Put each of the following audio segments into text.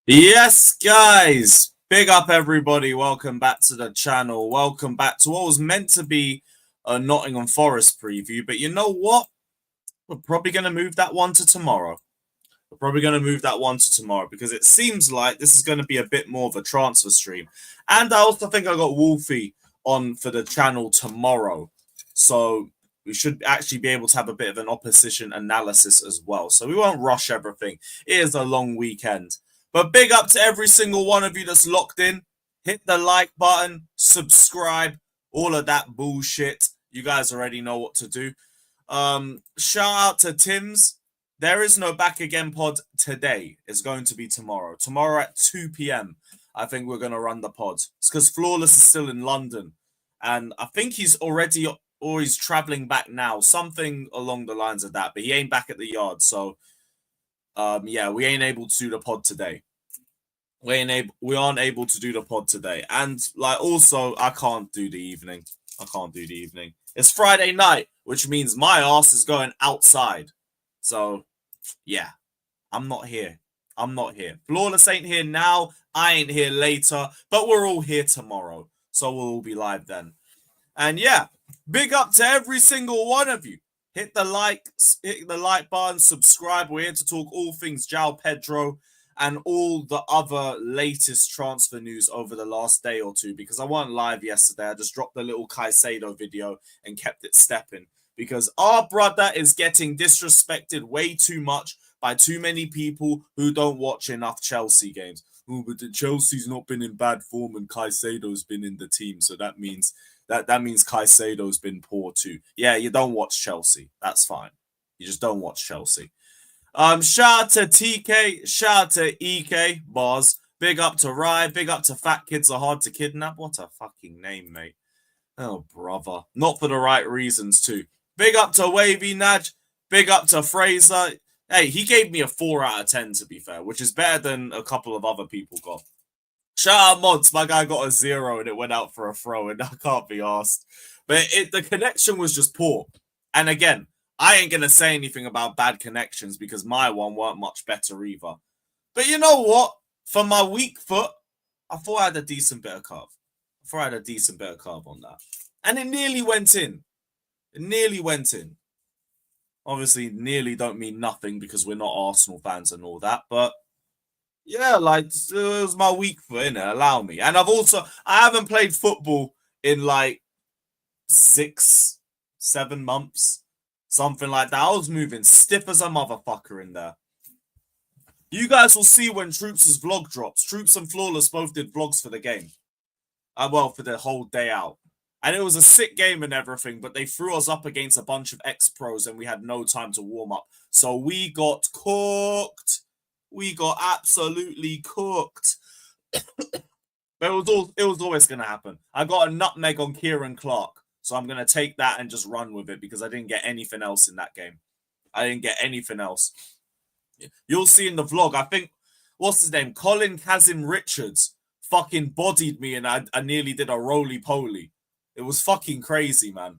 Yes, guys, big up everybody. Welcome back to the channel. Welcome back to what was meant to be a Nottingham Forest preview. But you know what? We're probably going to move that one to tomorrow. Because it seems like this is going to be a bit more of a transfer stream. And I also think I got Wolfie on for the channel tomorrow. So we should actually be able to have a bit of an opposition analysis as well. So we won't rush everything. It is a long weekend. But big up to every single one of you that's locked in. Hit the like button, subscribe, all of that bullshit. You guys already know what to do. Shout out to Tim's. There is no Back Again pod today. It's going to be tomorrow. Tomorrow at 2 p.m. I think we're going to run the pod. It's because Flawless is still in London. And I think he's already always traveling back now. Something along the lines of that. But he ain't back at the yard. So, yeah, we ain't able to do the pod today. We aren't able to do the pod today. And, like, also, I can't do the evening. It's Friday night, which means my ass is going outside. So, yeah, I'm not here. Flawless ain't here now. I ain't here later. But we're all here tomorrow. So we'll all be live then. And, yeah, big up to every single one of you. Hit the like button, subscribe. We're here to talk all things Joao Pedro and all the other latest transfer news over the last day or two. Because I wasn't live yesterday. I just dropped a little Caicedo video and kept it stepping. Because our brother is getting disrespected way too much by too many people who don't watch enough Chelsea games. Oh, but the Chelsea's not been in bad form and Caicedo's been in the team. So that means Caicedo's been poor too. Yeah, you don't watch Chelsea. That's fine. You just don't watch Chelsea. Shout out to TK. Shout out to EK. Bars. Big up to Rye. Big up to Fat Kids Are Hard to Kidnap. What a fucking name, mate. Oh, brother. Not for the right reasons too. Big up to Wavy Nudge. Big up to Fraser. Hey, he gave me a 4 out of 10, to be fair, which is better than a couple of other people got. Shout out Mods. My guy got a 0 and it went out for a throw, and I can't be asked. But the connection was just poor. And again, I ain't going to say anything about bad connections because my one weren't much better either. But you know what? For my weak foot, I thought I had a decent bit of curve. On that. And it nearly went in. Obviously, nearly don't mean nothing because we're not Arsenal fans and all that. But yeah, like, it was my weak foot, innit? Allow me. And I haven't played football in like 6-7 months. Something like that. I was moving stiff as a motherfucker in there. You guys will see when Troops' vlog drops. Troops and Flawless both did vlogs for the game. Well, for the whole day out. And it was a sick game and everything, but they threw us up against a bunch of ex-pros and we had no time to warm up. So we got cooked. We got absolutely cooked. But it was always going to happen. I got a nutmeg on Kieran Clark. So I'm going to take that and just run with it because I didn't get anything else in that game. You'll see in the vlog, I think, what's his name? Colin Kazim Richards fucking bodied me and I nearly did a roly-poly. It was fucking crazy, man.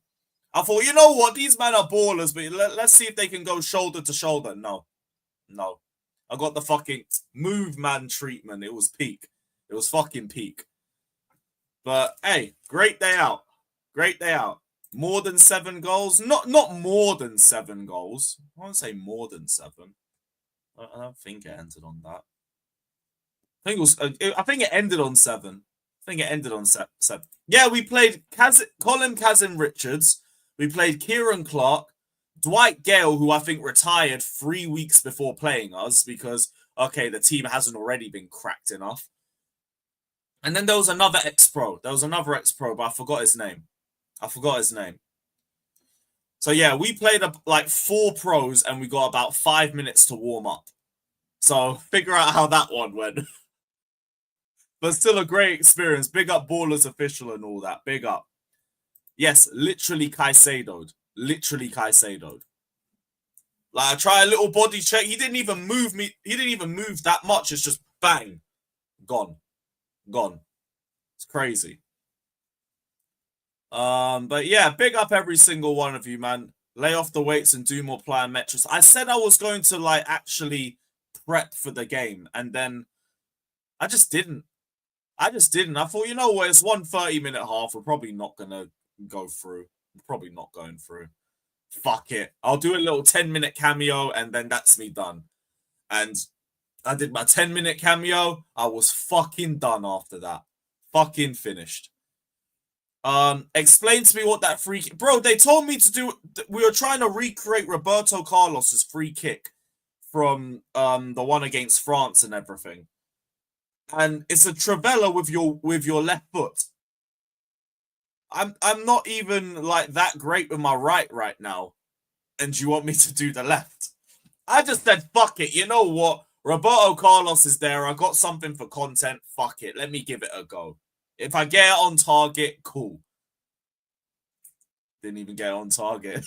I thought, you know what? These men are ballers, but let's see if they can go shoulder to shoulder. No. I got the fucking move man treatment. It was peak. It was fucking peak. But hey, great day out. Great day out. More than 7 goals. Not more than 7 goals. I won't say more than 7. I don't think it ended on that. I think it was. I think it ended on 7. I think it ended on 7. Yeah, we played Colin Kazim Richards. We played Kieran Clark, Dwight Gale, who I think retired 3 weeks before playing us because, okay, the team hasn't already been cracked enough. And then there was another ex-pro. But I forgot his name. So yeah, we played like 4 pros and we got about 5 minutes to warm up. So figure out how that one went. But still a great experience. Big up Ballers Official and all that. Big up. Yes, literally Caicedo'd. Like, I try a little body check. He didn't even move me. He didn't even move that much. It's just bang. Gone. It's crazy. But yeah, big up every single one of you, man. Lay off the weights and do more plyometrics. I said I was going to, like, actually prep for the game. And then I just didn't. I thought, you know what? It's 1 30-minute half. We're probably not going to go through. We're probably not going through. Fuck it. I'll do a little 10-minute cameo and then that's me done. And I did my 10-minute cameo. I was fucking done after that. Fucking finished. Explain to me what that free kick... Bro, they told me to do... We were trying to recreate Roberto Carlos's free kick from the one against France and everything. And it's a trivela with your left foot. I'm not even like that great with my right now. And you want me to do the left? I just said, fuck it. You know what? Roberto Carlos is there. I got something for content. Fuck it. Let me give it a go. If I get it on target, cool. Didn't even get it on target.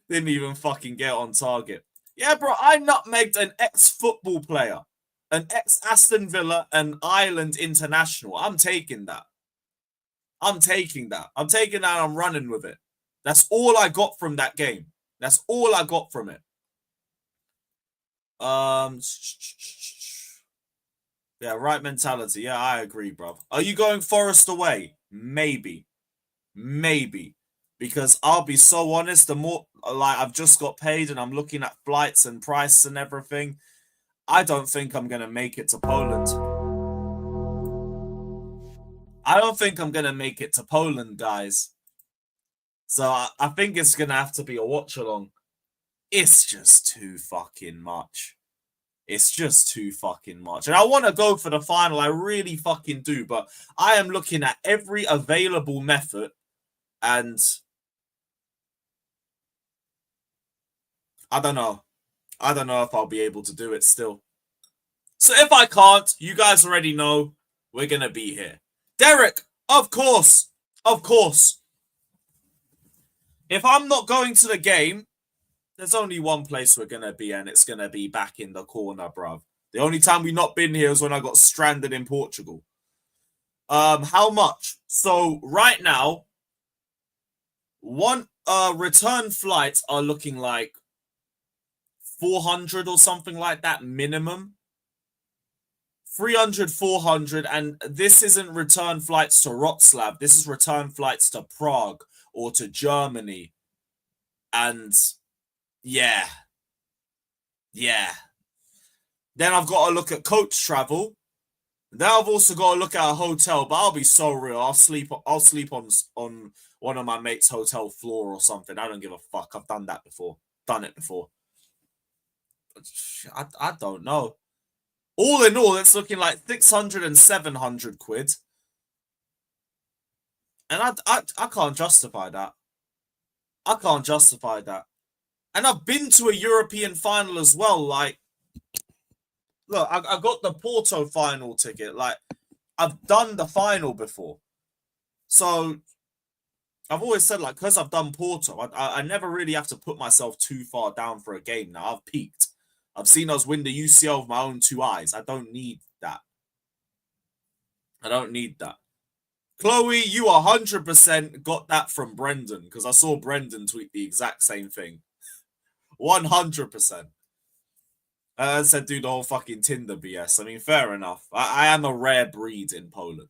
Didn't even fucking get it on target. Yeah, bro, I nutmegged an ex-football player. An ex-Aston Villa and Ireland international. I'm taking that. I'm taking that. I'm running with it. That's all I got from that game. That's all I got from it. Yeah, right mentality. Yeah, I agree, bro. Are you going Forest away? Maybe. Because I'll be so honest, the more, like, I've just got paid and I'm looking at flights and price and everything, I don't think I'm going to make it to Poland. I don't think I'm going to make it to Poland, guys. So I think it's going to have to be a watch-along. It's just too fucking much. And I want to go for the final. I really fucking do. But I am looking at every available method. And I don't know if I'll be able to do it still. So if I can't, you guys already know we're going to be here. Derek, of course. If I'm not going to the game, there's only one place we're going to be, and it's going to be back in the corner, bruv. The only time we've not been here is when I got stranded in Portugal. How much? So right now, one return flights are looking like 400 or something like that minimum. 300, 400, and this isn't return flights to Wrocław. This is return flights to Prague or to Germany. And yeah. Then I've got to look at coach travel. Then I've also got to look at a hotel, but I'll be so real. I'll sleep on one of my mates' hotel floor or something. I don't give a fuck. I've done that before. Done it before. I don't know. All in all, it's looking like 600 and 700 quid. And I can't justify that. And I've been to a European final as well. Like, look, I got the Porto final ticket. Like, I've done the final before. So, I've always said, like, because I've done Porto, I never really have to put myself too far down for a game now. I've peaked. I've seen us win the UCL with my own 2 eyes. I don't need that. Chloe, you 100% got that from Brendan, because I saw Brendan tweet the exact same thing. 100%. Said do the whole fucking Tinder BS. I mean, fair enough. I am a rare breed in Poland.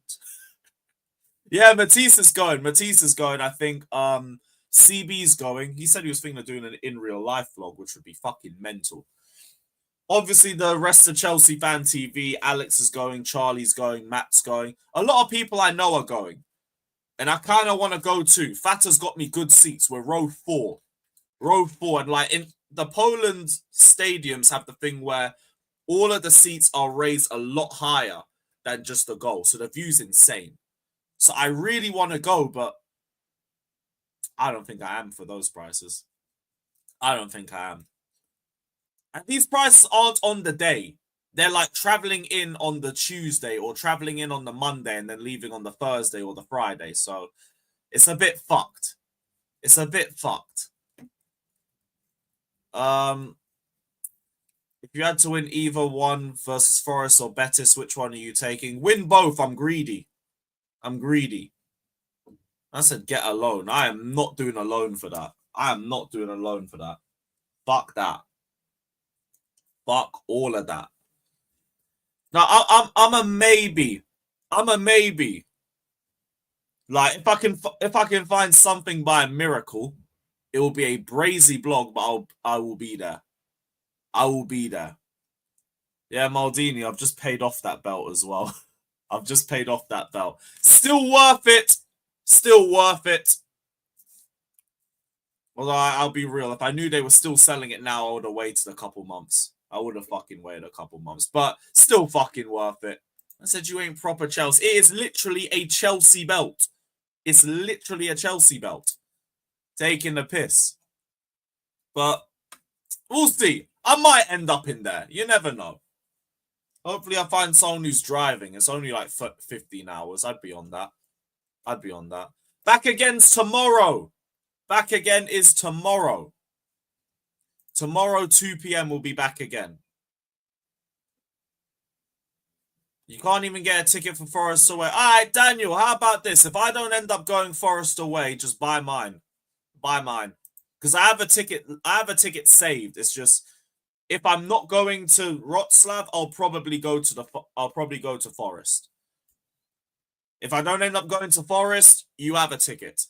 Yeah, Matisse is going. Matisse is going. I think CB's going. He said he was thinking of doing an in real life vlog, which would be fucking mental. Obviously, the rest of Chelsea Fan TV, Alex is going, Charlie's going, Matt's going. A lot of people I know are going. And I kind of want to go too. Fata's got me good seats. We're row 4. Row 4. And like in the Poland stadiums have the thing where all of the seats are raised a lot higher than just the goal. So the view's insane. So I really want to go, but I don't think I am for those prices. I don't think I am. And these prices aren't on the day. They're like traveling in on the Tuesday or traveling in on the Monday and then leaving on the Thursday or the Friday. So it's a bit fucked. It's a bit fucked. If you had to win either one versus Forest or Betis, which one are you taking? Win both. I'm greedy. I'm greedy. I said get a loan. I am not doing a loan for that. I am not doing a loan for that. Fuck that. Fuck all of that. Now I'm a maybe. I'm a maybe. Like if I can find something by a miracle, it will be a brazy blog, but I will be there. I will be there. Yeah, Maldini, I've just paid off that belt as well. I've just paid off that belt. Still worth it. Still worth it. Although I'll be real, if I knew they were still selling it now, I would have waited a couple months. I would have fucking waited a couple months. But still fucking worth it. I said you ain't proper Chelsea. It is literally a Chelsea belt. It's literally a Chelsea belt. Taking the piss. But we'll see. I might end up in there. You never know. Hopefully I find someone who's driving. It's only like 15 hours. I'd be on that. I'd be on that. Back again's tomorrow. Back again is tomorrow. Tomorrow, 2 p.m. we'll be back again. You can't even get a ticket for Forest away. All right, Daniel, how about this? If I don't end up going Forest away, just buy mine. Buy mine. Because I have a ticket saved. It's just if I'm not going to Wrocław, I'll probably go to Forest. If I don't end up going to Forest, you have a ticket.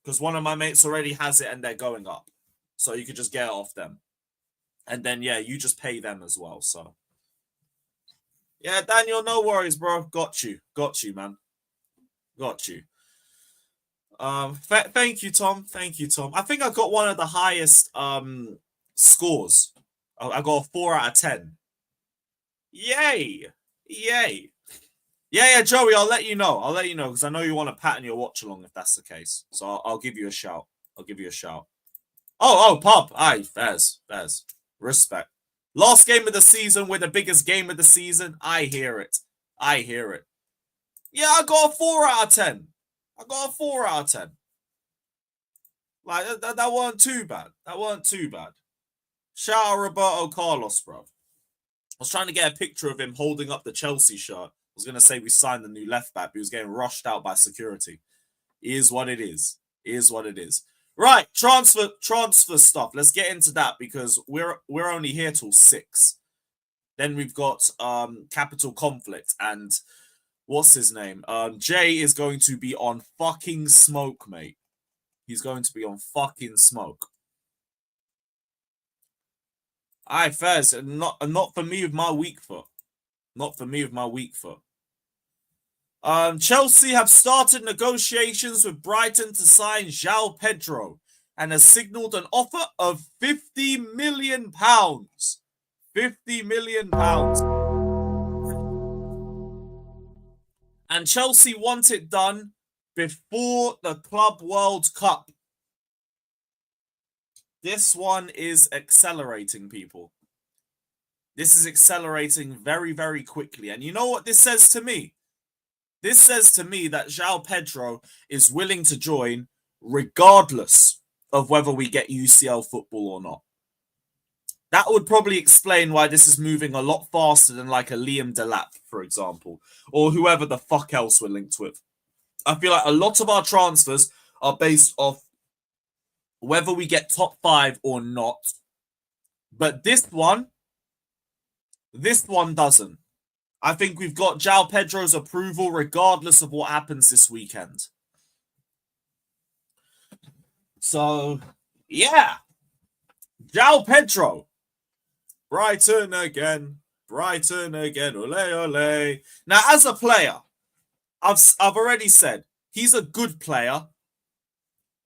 Because one of my mates already has it and they're going up. So you could just get it off them. And then, yeah, you just pay them as well. So, yeah, Daniel, no worries, bro. Got you. Got you, man. Got you. Thank you, Tom. Thank you, Tom. I think I got one of the highest scores. I got a 4 out of 10. Yay. Yay. Yeah, Joey, I'll let you know. I'll let you know because I know you want to pattern your watch along if that's the case. So I'll give you a shout. I'll give you a shout. Oh, pub. Aye, Fairs. Respect. Last game of the season with the biggest game of the season. I hear it. I hear it. Yeah, I got a 4 out of 10. I got a 4 out of 10. Like, that weren't too bad. That weren't too bad. Shout out Roberto Carlos, bro. I was trying to get a picture of him holding up the Chelsea shirt. I was going to say we signed the new left back, but he was getting rushed out by security. It is what it is. It is what it is. Right, transfer stuff. Let's get into that because we're only here till 6. Then we've got Capital Conflict and what's his name? Jay is going to be on fucking smoke, mate. He's going to be on fucking smoke. Aye, Fez, not for me with my weak foot. Not for me with my weak foot. Chelsea have started negotiations with Brighton to sign Joao Pedro and has signalled an offer of £50 million. £50 million. And Chelsea want it done before the Club World Cup. This one is accelerating, people. This is accelerating very, very quickly. And you know what this says to me? This says to me that Joao Pedro is willing to join regardless of whether we get UCL football or not. That would probably explain why this is moving a lot faster than like a Liam Delap, for example, or whoever the fuck else we're linked with. I feel like a lot of our transfers are based off whether we get top 5 or not. But this one, This one doesn't. I think we've got Joao Pedro's approval regardless of what happens this weekend. So, yeah. Joao Pedro. Brighton again. Brighton again. Ole, ole. Now, as a player, I've already said, he's a good player.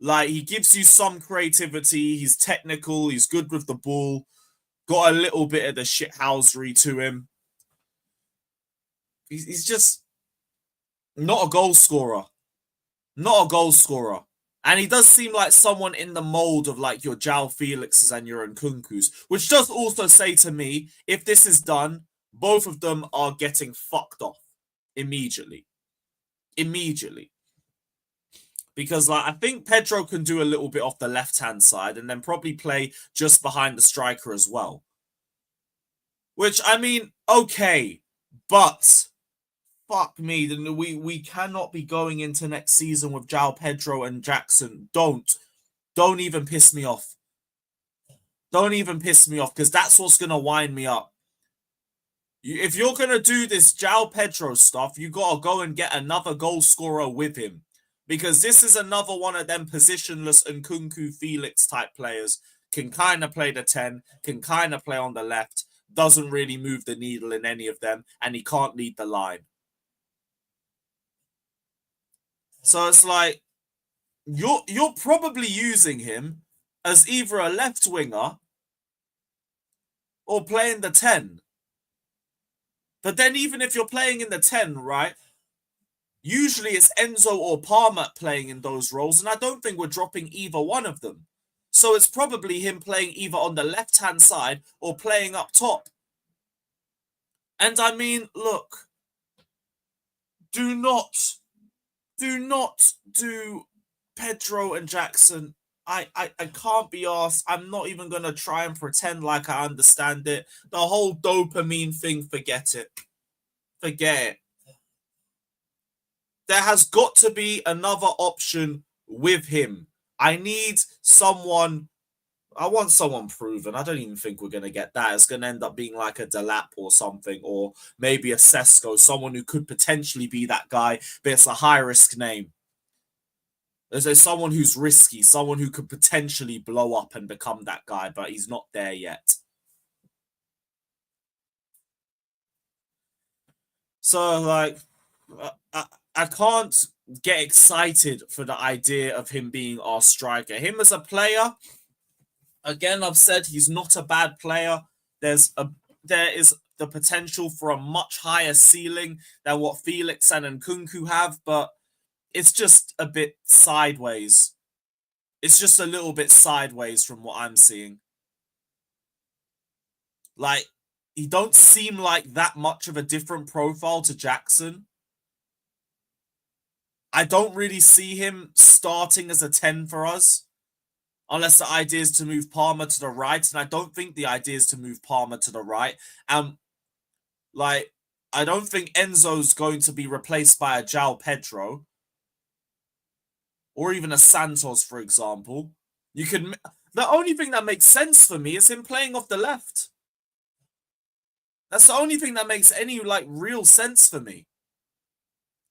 Like, he gives you some creativity. He's technical. He's good with the ball. Got a little bit of the shithousery to him. He's just not a goal scorer. Not a goal scorer. And he does seem like someone in the mold of like your Joao Felixes and your Nkunkus, which does also say to me, if this is done, both of them are getting fucked off immediately. Immediately. Because like I think Pedro can do a little bit off the left-hand side and then probably play just behind the striker as well. Which, I mean, okay, but fuck me, we cannot be going into next season with Joao Pedro and Jackson. Don't even piss me off. Don't even piss me off, because that's what's going to wind me up. If you're going to do this Joao Pedro stuff, you got to go and get another goal scorer with him. Because this is another one of them positionless Nkunku Felix type players. Can kind of play the 10, can kind of play on the left, doesn't really move the needle in any of them, and he can't lead the line. So it's like, you're probably using him as either a left winger or playing the 10. But then even if you're playing in the 10, right, usually it's Enzo or Palmer playing in those roles, and I don't think we're dropping either one of them. So it's probably him playing either on the left-hand side or playing up top. And I mean, look, do not do Pedro and Jackson. I can't be asked. I'm not even going to try and pretend like I understand it. The whole dopamine thing, forget it. Forget it. There has got to be another option with him. I need someone. I want someone proven. I don't even think we're going to get that. It's going to end up being like a Delap or something, or maybe a Sesko, someone who could potentially be that guy, but it's a high-risk name. There's someone who's risky, someone who could potentially blow up and become that guy, but he's not there yet. So, like, I can't get excited for the idea of him being our striker. Him as a player, again, I've said he's not a bad player. There is the potential for a much higher ceiling than what Felix and Nkunku have, but it's just a bit sideways. It's just a little bit sideways from what I'm seeing. Like, he don't seem like that much of a different profile to Jackson. I don't really see him starting as a 10 for us, unless the idea is to move Palmer to the right, and I don't think the idea is to move Palmer to the right. Like, I don't think Enzo's going to be replaced by a Joao Pedro, or even a Santos, for example. The only thing that makes sense for me is him playing off the left. That's the only thing that makes any, like, real sense for me.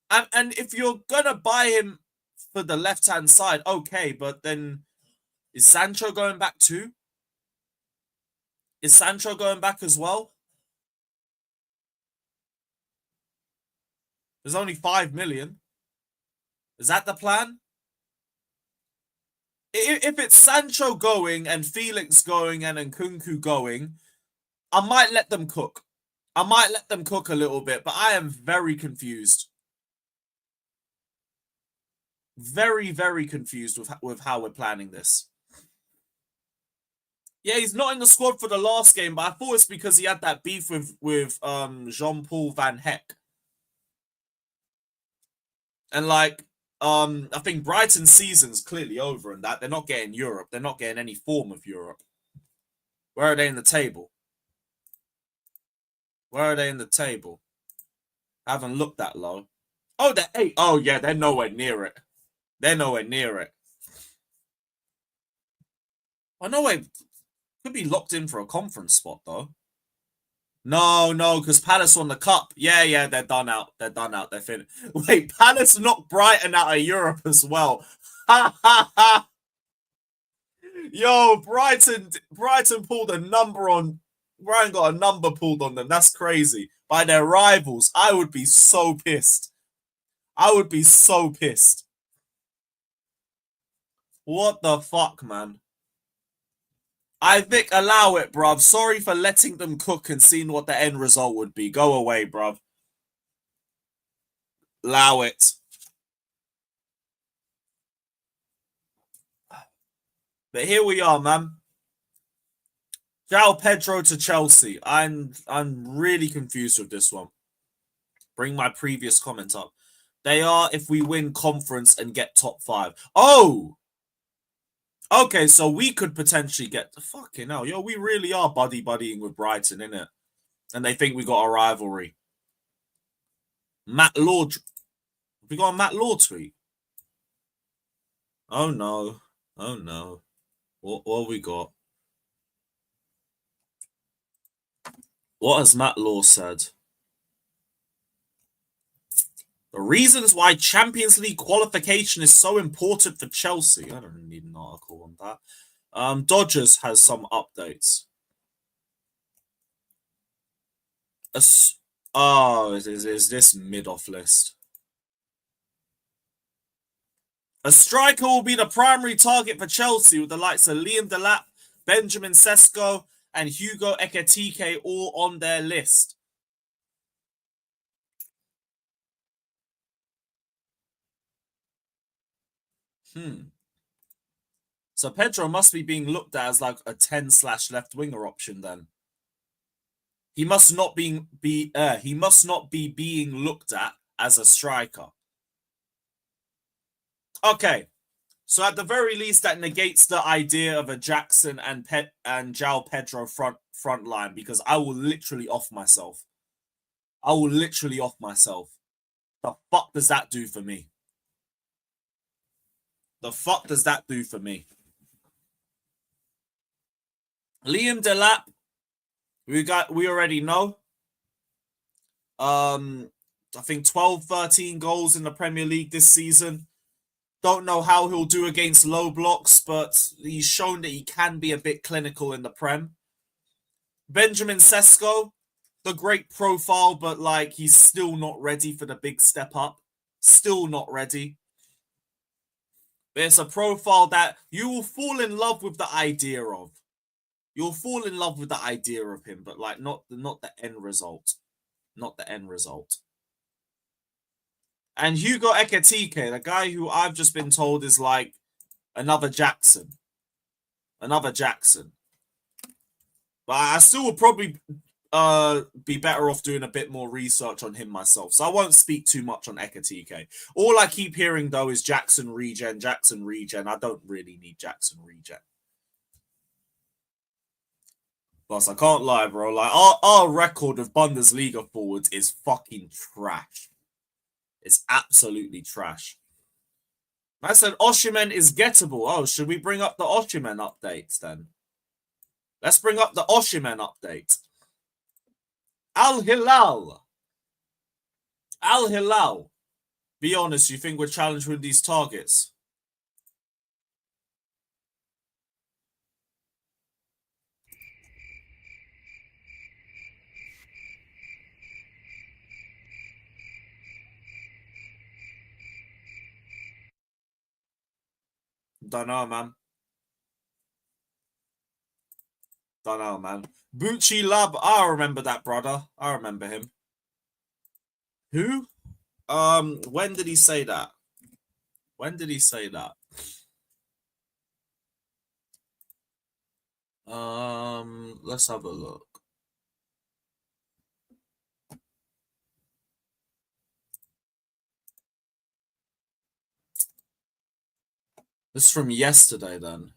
And if you're gonna buy him for the left-hand side, okay, but then is Sancho going back too? Is Sancho going back as well? There's only 5 million. Is that the plan? If it's Sancho going and Felix going and Nkunku going, I might let them cook. I might let them cook a little bit, but I am very confused. Very, very confused with how we're planning this. Yeah, he's not in the squad for the last game, but I thought it's because he had that beef with Jean-Paul Van Heck. And like, I think Brighton's season's clearly over in that. They're not getting Europe. They're not getting any form of Europe. Where are they in the table? Where are they in the table? I haven't looked that low. Oh, they're 8. Oh, yeah, they're nowhere near it. They're nowhere near it. Oh, no way. Could be locked in for a conference spot, though. No, because Palace won the cup. Yeah, they're done out. They're done out. They're finished. Wait, Palace knocked Brighton out of Europe as well. Ha ha ha! Yo, Brighton pulled a number on. Brighton got a number pulled on them. That's crazy. By their rivals, I would be so pissed. I would be so pissed. What the fuck, man? I think allow it, bruv. Sorry for letting them cook and seeing what the end result would be. Go away, bruv. Allow it. But here we are, man. Joao Pedro to Chelsea. I'm really confused with this one. Bring my previous comment up. They are if we win conference and get top 5. Oh! Okay, so we could potentially get the fucking hell. Yo, we really are buddying with Brighton, innit? And they think we got a rivalry. Matt Law. We got a Matt Law tweet. Oh no. Oh no. What we got? What has Matt Law said? The reasons why Champions League qualification is so important for Chelsea. I don't need an article on that. Dodgers has some updates. Is this mid-off list? A striker will be the primary target for Chelsea with the likes of Liam Delap, Benjamin Sesko, and Hugo Ekitike all on their list. So Pedro must be being looked at as like a 10/left winger option then. He must not be being looked at as a striker. Okay. So at the very least that negates the idea of a Jackson and Joao Pedro front line because I will literally off myself. The fuck does that do for me? Liam Delap, we already know. I think 12, 13 goals in the Premier League this season. Don't know how he'll do against low blocks, but he's shown that he can be a bit clinical in the Prem. Benjamin Sesko, the great profile, but like he's still not ready for the big step up. Still not ready. It's a profile that you will fall in love with the idea of. You'll fall in love with the idea of him, but like not the end result. Not the end result. And Hugo Ekitike, the guy who I've just been told is like another Jackson. But I still would probably be better off doing a bit more research on him myself. So I won't speak too much on Ekitike. All I keep hearing though is Jackson regen. I don't really need Jackson regen. Plus, I can't lie, bro. Like our record of Bundesliga forwards is fucking trash. It's absolutely trash. I said Osimhen is gettable. Oh, should we bring up the Osimhen updates then? Let's bring up the Osimhen update. Al-Hilal. Be honest, you think we're challenged with these targets? Don't know, man. Bucci Lab. I remember that brother. I remember him. Who? When did he say that? Let's have a look. This is from yesterday then.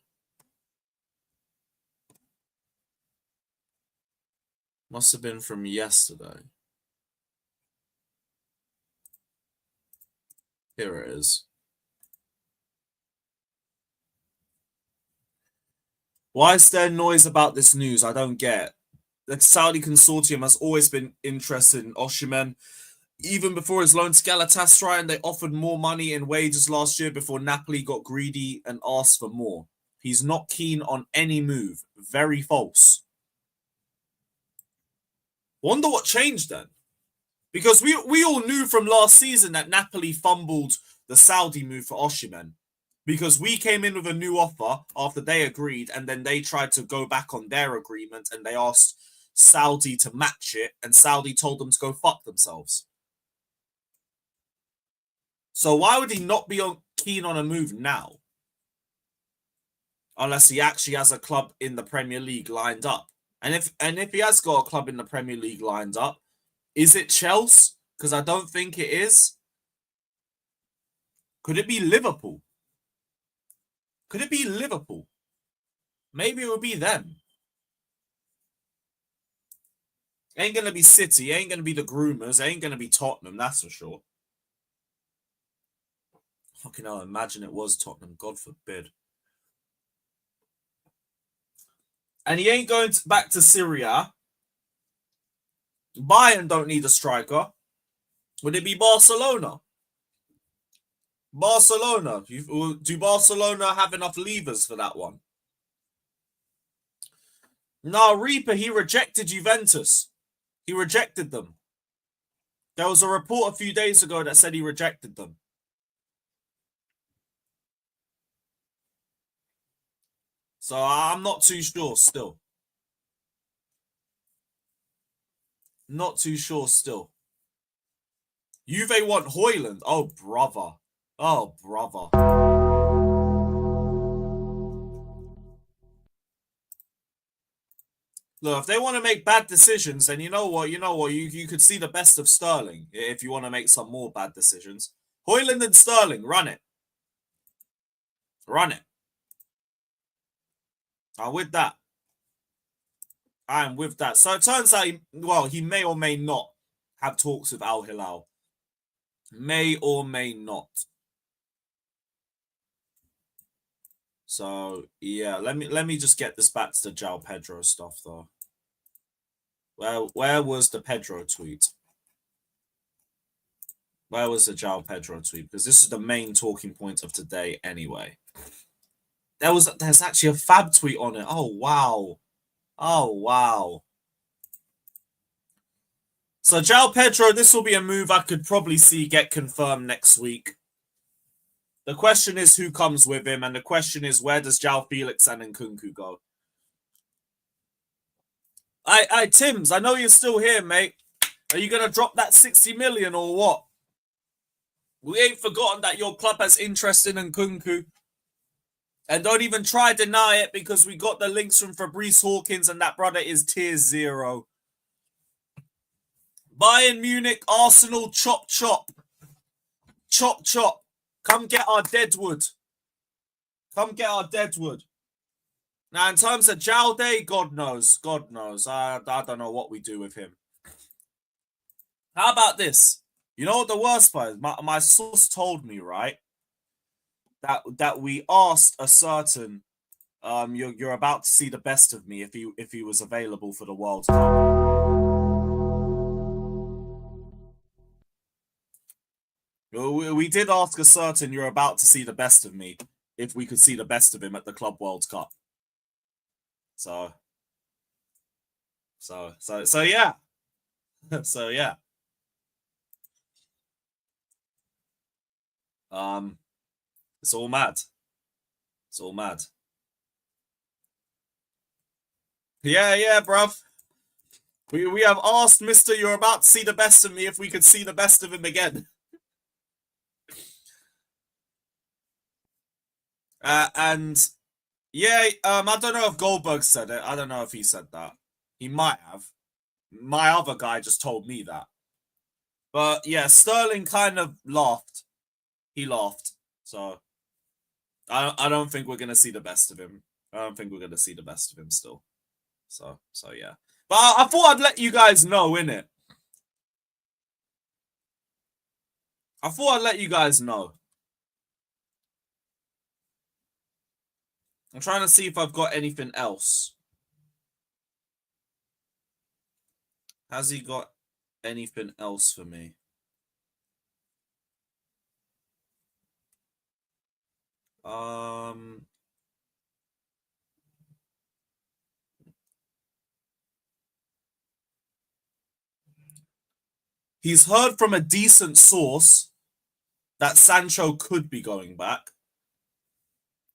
Must have been from yesterday. Here it is. Why is there noise about this news? I don't get. the Saudi consortium has always been interested in Osimhen. Even before his loan to Galatasaray, and they offered more money in wages last year before Napoli got greedy and asked for more. He's not keen on any move. Very false. Wonder what changed then? Because we all knew from last season that Napoli fumbled the Saudi move for Osimhen. Because we came in with a new offer after they agreed, and then they tried to go back on their agreement, and they asked Saudi to match it, and Saudi told them to go fuck themselves. So why would he not be keen on a move now? Unless he actually has a club in the Premier League lined up. And if he has got a club in the Premier League lined up, is it Chelsea? Because I don't think it is. Could it be Liverpool? Could it be Liverpool? Maybe it would be them. Ain't going to be City. Ain't going to be the Groomers. Ain't going to be Tottenham, that's for sure. Fucking hell, imagine it was Tottenham. God forbid. And he ain't going back to Syria. Bayern don't need a striker. Would it be Barcelona? Barcelona. Do Barcelona have enough levers for that one? No, Reaper, he rejected Juventus. He rejected them. There was a report a few days ago that said he rejected them. So I'm not too sure still. Not too sure still. Juve want Højlund. Oh, brother. Oh, brother. Look, if they want to make bad decisions, then you know what? You could see the best of Sterling if you want to make some more bad decisions. Højlund and Sterling, run it. Run it. I'm with that. I am with that. So it turns out, he may or may not have talks with Al-Hilal. May or may not. So yeah, let me just get this back to the Joao Pedro stuff though. Where was the Pedro tweet? Where was the Joao Pedro tweet? Because this is the main talking point of today anyway. There's actually a Fab tweet on it. Oh wow. Oh wow. So Joao Pedro, this will be a move I could probably see get confirmed next week. The question is who comes with him, and the question is where does Joao Felix and Nkunku go? Tims, I know you're still here, mate. Are you going to drop that 60 million or what? We ain't forgotten that your club has interest in Nkunku. And don't even try to deny it because we got the links from Fabrice Hawkins and that brother is tier 0. Bayern Munich, Arsenal, chop, chop. Chop, chop. Come get our deadwood. Come get our deadwood. Now, in terms of Jalde, God knows. God knows. I don't know what we do with him. How about this? You know what the worst part is? My source told me, right? That we asked a certain you're about to see the best of me if he was available for the World Cup. We did ask a certain you're about to see the best of me if we could see the best of him at the Club World Cup. So yeah. So yeah. It's all mad. It's all mad. Yeah, bruv. We have asked Mr. You're about to see the best of me if we could see the best of him again. And yeah, I don't know if Goldberg said it. I don't know if he said that. He might have. My other guy just told me that. But yeah, Sterling kind of laughed. He laughed. So I don't think we're going to see the best of him. I don't think we're going to see the best of him still. So yeah. But I thought I'd let you guys know, innit? I thought I'd let you guys know. I'm trying to see if I've got anything else. Has he got anything else for me? He's heard from a decent source that Sancho could be going back.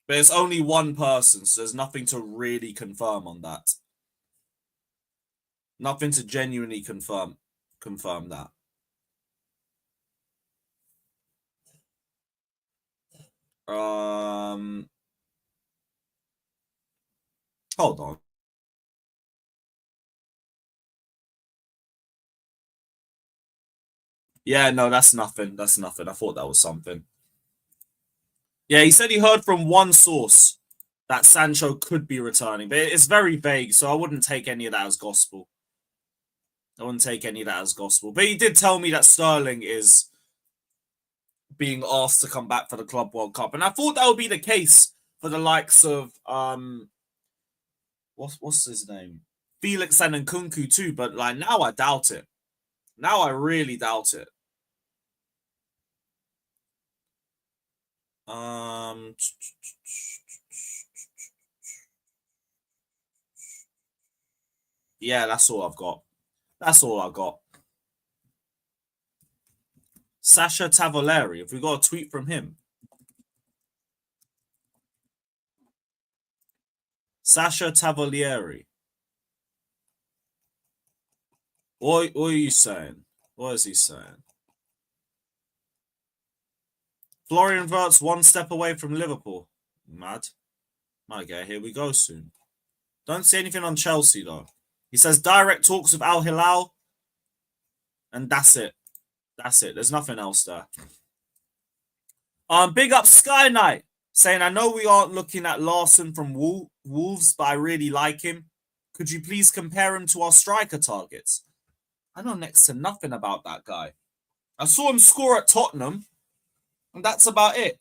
But it's only one person, so there's nothing to really confirm on that. Nothing to genuinely confirm that. Hold on. Yeah, no, that's nothing. That's nothing. I thought that was something. Yeah, he said he heard from one source that Sancho could be returning, but it's very vague, so I wouldn't take any of that as gospel. I wouldn't take any of that as gospel. But he did tell me that Sterling is being asked to come back for the Club World Cup, and I thought that would be the case for the likes of what's his name, Felix and Nkunku too. But like now, I doubt it. Now I really doubt it. Yeah, that's all I've got. That's all I got. Sasha Tavoleri. Have we got a tweet from him? Sasha Tavolieri. What are you saying? What is he saying? Florian Wirtz one step away from Liverpool. Mad. Okay, here we go soon. Don't see anything on Chelsea, though. He says direct talks with Al-Hilal. And that's it. That's it. There's nothing else there. Big up Sky Knight saying, I know we aren't looking at Larson from Wolves, but I really like him. Could you please compare him to our striker targets? I know next to nothing about that guy. I saw him score at Tottenham, and that's about it.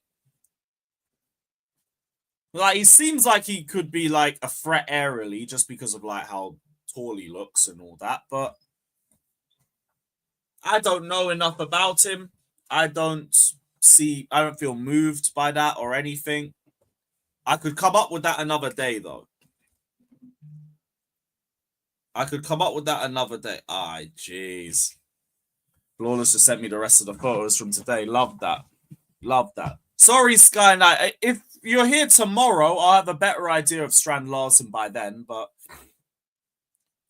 Like, he seems like he could be like a threat aerially just because of like how tall he looks and all that, but I don't know enough about him. I don't feel moved by that or anything. I could come up with that another day, though. I could come up with that another day. Jeez. Flawless just sent me the rest of the photos from today. Love that. Love that. Sorry, Sky Knight. If you're here tomorrow, I'll have a better idea of Strand Larson by then, but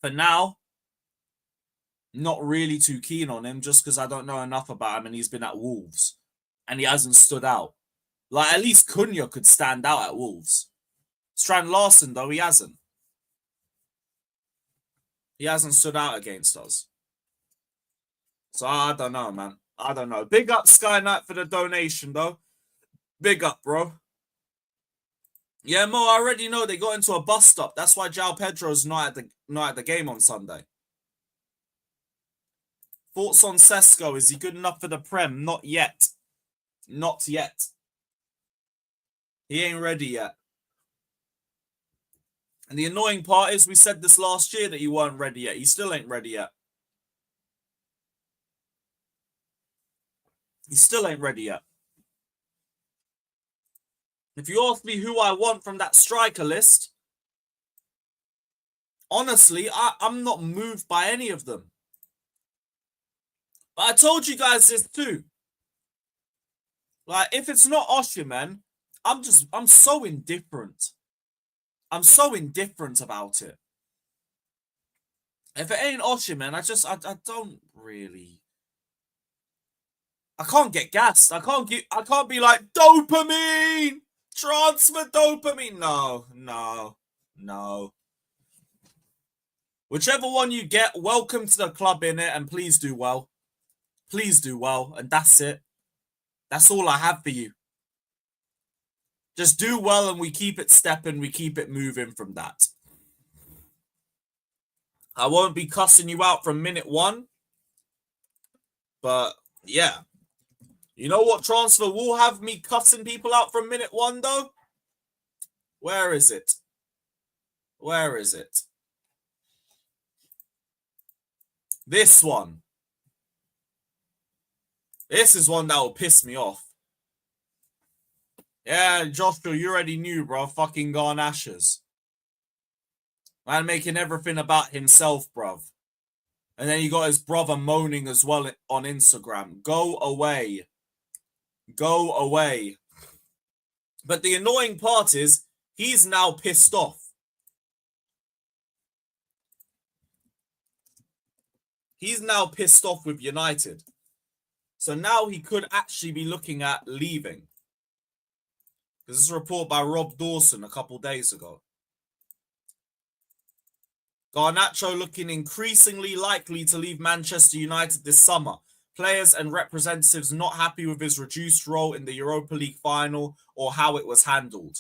for now, not really too keen on him just because I don't know enough about him and he's been at Wolves and he hasn't stood out. Like, at least Cunha could stand out at Wolves. Strand Larson, though, he hasn't. He hasn't stood out against us. So I don't know, man. I don't know. Big up Sky Knight for the donation, though. Big up, bro. Yeah, Mo, I already know they got into a bus stop. That's why Joao Pedro's not at the game on Sunday. Thoughts on Sesko? Is he good enough for the Prem? Not yet. Not yet. He ain't ready yet. And the annoying part is we said this last year that he weren't ready yet. He still ain't ready yet. He still ain't ready yet. If you ask me who I want from that striker list, honestly, I'm not moved by any of them. But I told you guys this too. Like, if it's not Osimhen, I'm so indifferent. I'm so indifferent about it. If it ain't Osimhen, I don't really. I can't get gassed. I can't be like dopamine, transfer dopamine. No. Whichever one you get, welcome to the club in it, and please do well. Please do well, and that's it. That's all I have for you. Just do well, and we keep it stepping. We keep it moving from that. I won't be cussing you out from minute one, but yeah. You know what transfer will have me cussing people out from minute one, though? Where is it? Where is it? This one. This is one that will piss me off. Yeah, Joshua, you already knew, bro. Fucking Garnachos. Man making everything about himself, bruv. And then you got his brother moaning as well on Instagram. Go away. Go away. But the annoying part is, he's now pissed off. He's now pissed off with United. So now he could actually be looking at leaving. This is a report by Rob Dawson a couple days ago. Garnacho looking increasingly likely to leave Manchester United this summer. Players and representatives not happy with his reduced role in the Europa League final or how it was handled.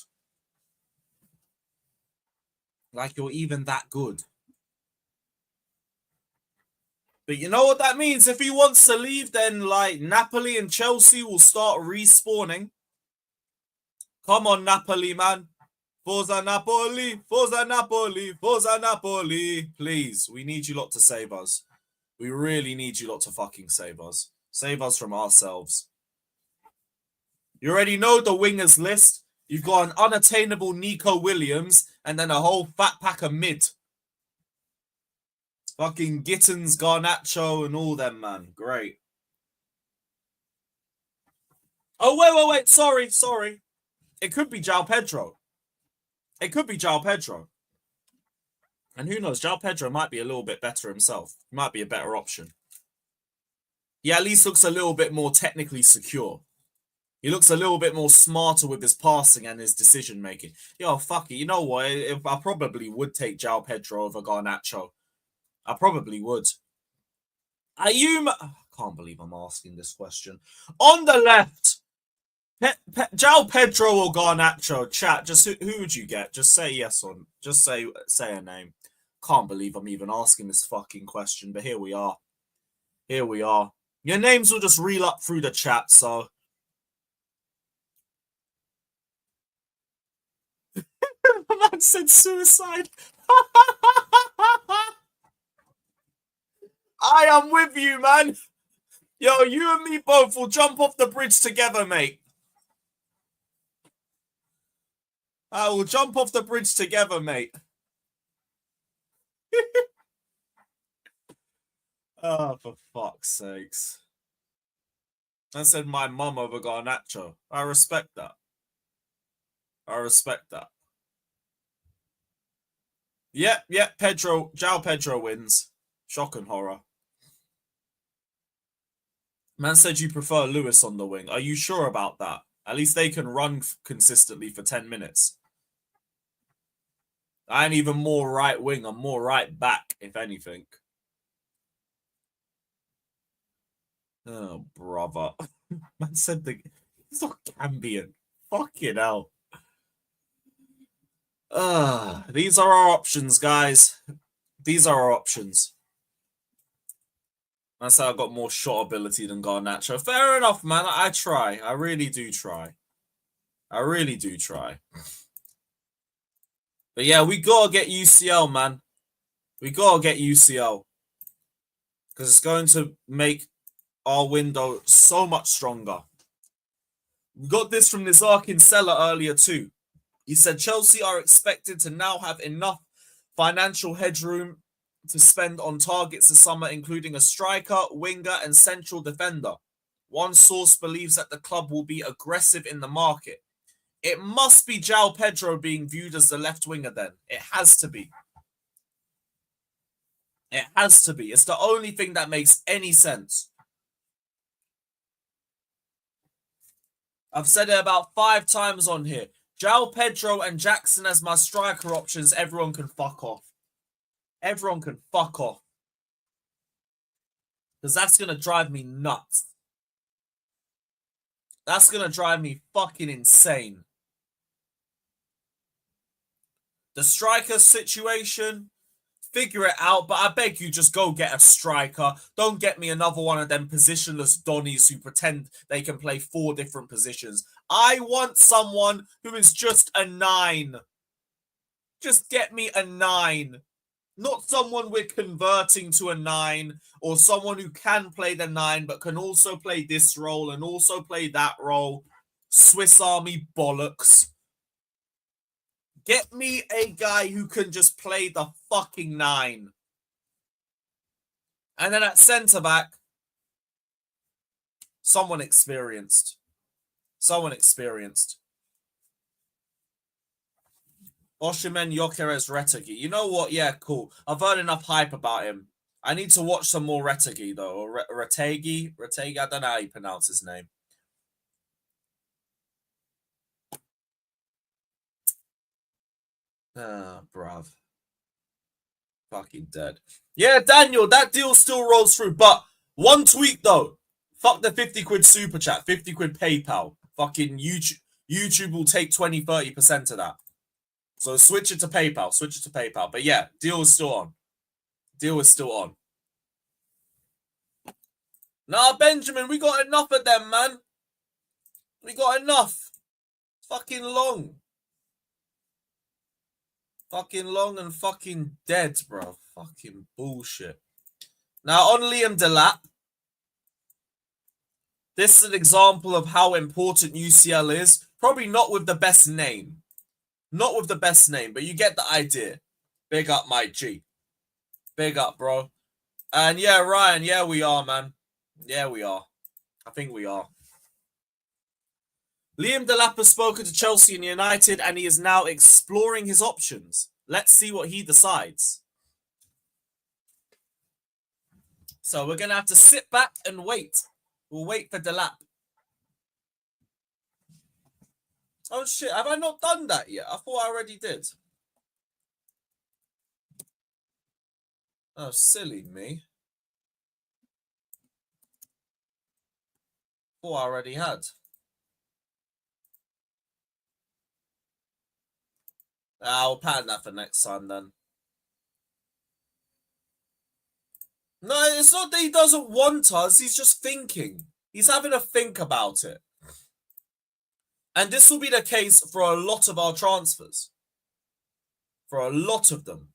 Like you're even that good. But you know what that means? If he wants to leave, then like Napoli and Chelsea will start respawning. Come on, Napoli, man. Forza Napoli, Forza Napoli, Forza Napoli. Please, we need you lot to save us. We really need you lot to fucking save us. Save us from ourselves. You already know the wingers list. You've got an unattainable Nico Williams and then a whole fat pack of mid. Fucking Gittins, Garnacho and all them, man. Great. Oh, wait. Sorry. It could be Joao Pedro. It could be Joao Pedro. And who knows, Joao Pedro might be a little bit better himself. He might be a better option. He at least looks a little bit more technically secure. He looks a little bit more smarter with his passing and his decision-making. Yo, fuck it. You know what? I probably would take Joao Pedro over Garnacho. I probably would. I can't believe I'm asking this question. On the left, Joao Pedro or Garnacho? Chat, just who would you get? Just say yes or just say a name. Can't believe I'm even asking this fucking question, but here we are. Here we are. Your names will just reel up through the chat, so. The man said suicide. I am with you, man. Yo, you and me both will jump off the bridge together, mate. I will jump off the bridge together, mate. Oh, for fuck's sakes. I said my mum over Garnacho. I respect that. I respect that. Yep, Pedro. Joao Pedro wins. Shock and horror. Man said you prefer Lewis on the wing. Are you sure about that? At least they can run consistently for 10 minutes. I ain't even more right wing. I'm more right back, if anything. Oh, brother. Man said he's not Cambion. Fucking hell. These are our options, guys. These are our options. That's how I got more shot ability than Garnacho. Fair enough, man. I try. I really do try. I really do try. But yeah, we gotta get UCL, man. We gotta get UCL. Because it's going to make our window so much stronger. We got this from Nizar Kinsella earlier too. He said Chelsea are expected to now have enough financial headroom to spend on targets this summer, including a striker, winger, and central defender. One source believes that the club will be aggressive in the market. It must be Joao Pedro being viewed as the left winger then. It has to be. It has to be. It's the only thing that makes any sense. I've said it about 5 times on here. Joao Pedro and Jackson as my striker options, everyone can fuck off. Everyone can fuck off. Because that's going to drive me nuts. That's going to drive me fucking insane. The striker situation, figure it out, but I beg you just go get a striker. Don't get me another one of them positionless Donnies who pretend they can play 4 different positions. I want someone who is just a 9. Just get me a 9. Not someone we're converting to a 9 or someone who can play the 9 but can also play this role and also play that role. Swiss Army bollocks. Get me a guy who can just play the fucking 9. And then at centre back, someone experienced. Someone experienced. Osimhen, Gyökeres, Retegi. You know what? Yeah, cool. I've heard enough hype about him. I need to watch some more Retegi, though. Or Retegi? Retegi? I don't know how you pronounce his name. Ah, bruv. Fucking dead. Yeah, Daniel, that deal still rolls through. But one tweet, though. Fuck the 50 quid super chat, 50 quid PayPal. Fucking YouTube will take 20-30% of that. So switch it to PayPal. Switch it to PayPal. But yeah, deal is still on. Deal is still on. Nah, Benjamin, we got enough of them, man. We got enough. Fucking long. Fucking long and fucking dead, bro. Fucking bullshit. Now, on Liam Delap, this is an example of how important UCL is. Probably not with the best name. Not with the best name, but you get the idea. Big up, my G. Big up, bro. And yeah, Ryan, yeah, we are, man. Yeah, we are. I think we are. Liam Delap has spoken to Chelsea and United, and he is now exploring his options. Let's see what he decides. So we're going to have to sit back and wait. We'll wait for Delap. Oh, shit. Have I not done that yet? I thought I already did. Oh, silly me. Thought I already had. I'll pattern that for next time then. No, it's not that he doesn't want us. He's just thinking. He's having a think about it. And this will be the case for a lot of our transfers. For a lot of them.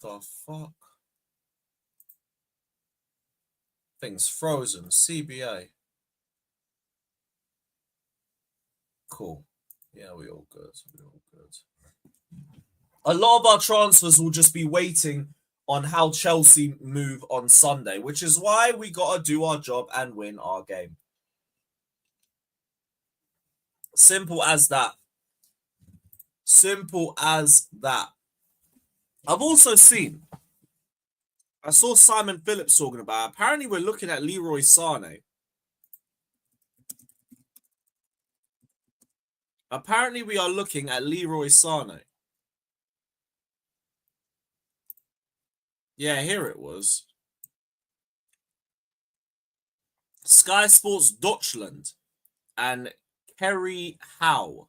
The fuck? Things frozen. CBA. Cool. Yeah, we all good. We all good. A lot of our transfers will just be waiting on how Chelsea move on Sunday, which is why we got to do our job and win our game. Simple as that. Simple as that. I've also seen, I saw Simon Phillips talking about it. Apparently we're looking at Leroy Sane. Apparently we are looking at Leroy Sane. Yeah, here it was. Sky Sports Deutschland and Kerry Howe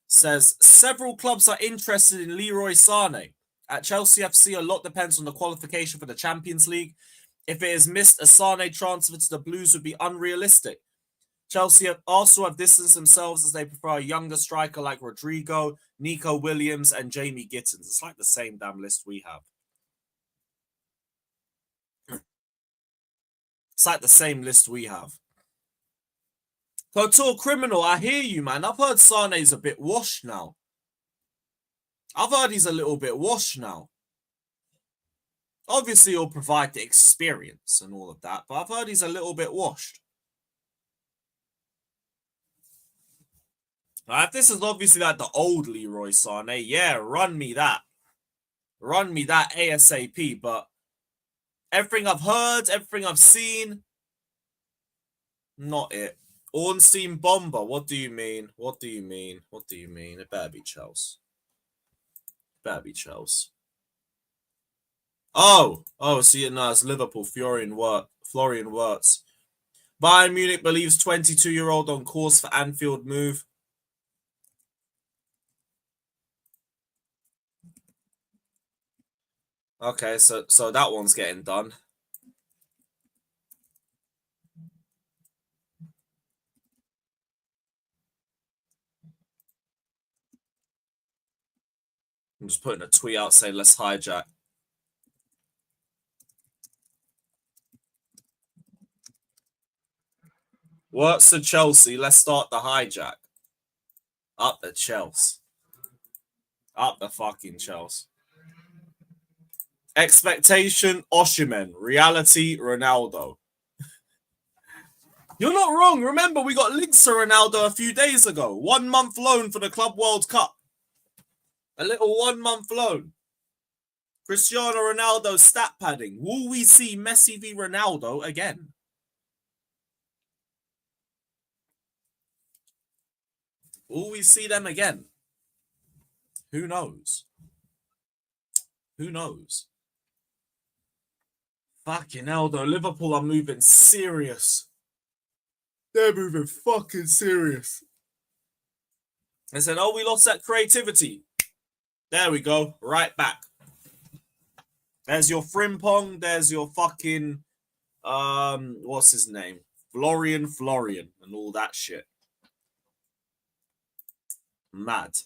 says several clubs are interested in Leroy Sane. At Chelsea FC, a lot depends on the qualification for the Champions League. If it is missed, a Sane transfer to the Blues would be unrealistic. Chelsea also have distanced themselves as they prefer a younger striker like Rodrigo, Nico Williams, and Jamie Gittins. It's like the same damn list we have. It's like the same list we have. Total Criminal, I hear you, man. I've heard Sane's a bit washed now. I've heard he's a little bit washed now. Obviously, he'll provide the experience and all of that, but I've heard he's a little bit washed. If this is obviously like the old Leroy Sane, yeah, run me that. Run me that ASAP, but everything I've heard, everything I've seen, not it. Ornstein Bomber, what do you mean? What do you mean? What do you mean? It better be Chelsea. Better be Chelsea. Oh, see it now. It's Liverpool, Florian Wirtz. Bayern Munich believes 22-year-old on course for Anfield move. Okay, so that one's getting done. I'm just putting a tweet out saying, let's hijack. Works to Chelsea. Let's start the hijack. Up the Chelsea. Up the fucking Chelsea. Expectation, Osimhen. Reality, Ronaldo. You're not wrong. Remember, we got links to Ronaldo a few days ago. 1 month loan for the Club World Cup. A little 1 month loan. Cristiano Ronaldo stat padding. Will we see Messi v Ronaldo again? Will we see them again? Who knows? Who knows? Fucking hell, though. Liverpool are moving serious. They're moving fucking serious. They said, oh, we lost that creativity. There we go. Right back. There's your Frimpong. There's your fucking, what's his name? Florian and all that shit. Mad.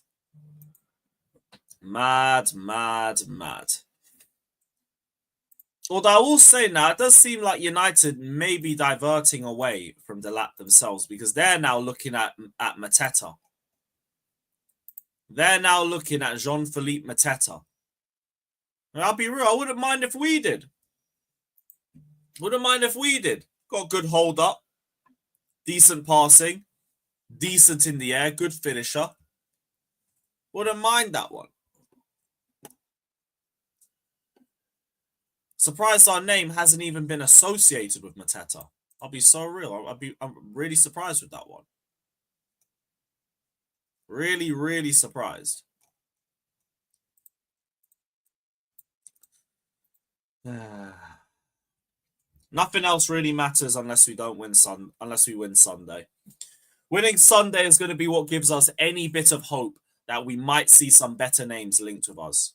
Although I will say now, it does seem like United may be diverting away from the lap themselves because they're now looking at Mateta. They're now looking at Jean-Philippe Mateta. And I'll be real, I wouldn't mind if we did. Got good hold up. Decent passing. Decent in the air. Good finisher. Wouldn't mind that one. Surprised our name hasn't even been associated with Mateta. I'll be so real. I'm really surprised with that one. Really, really surprised. Nothing else really matters unless we win Sunday. Winning Sunday is going to be what gives us any bit of hope that we might see some better names linked with us.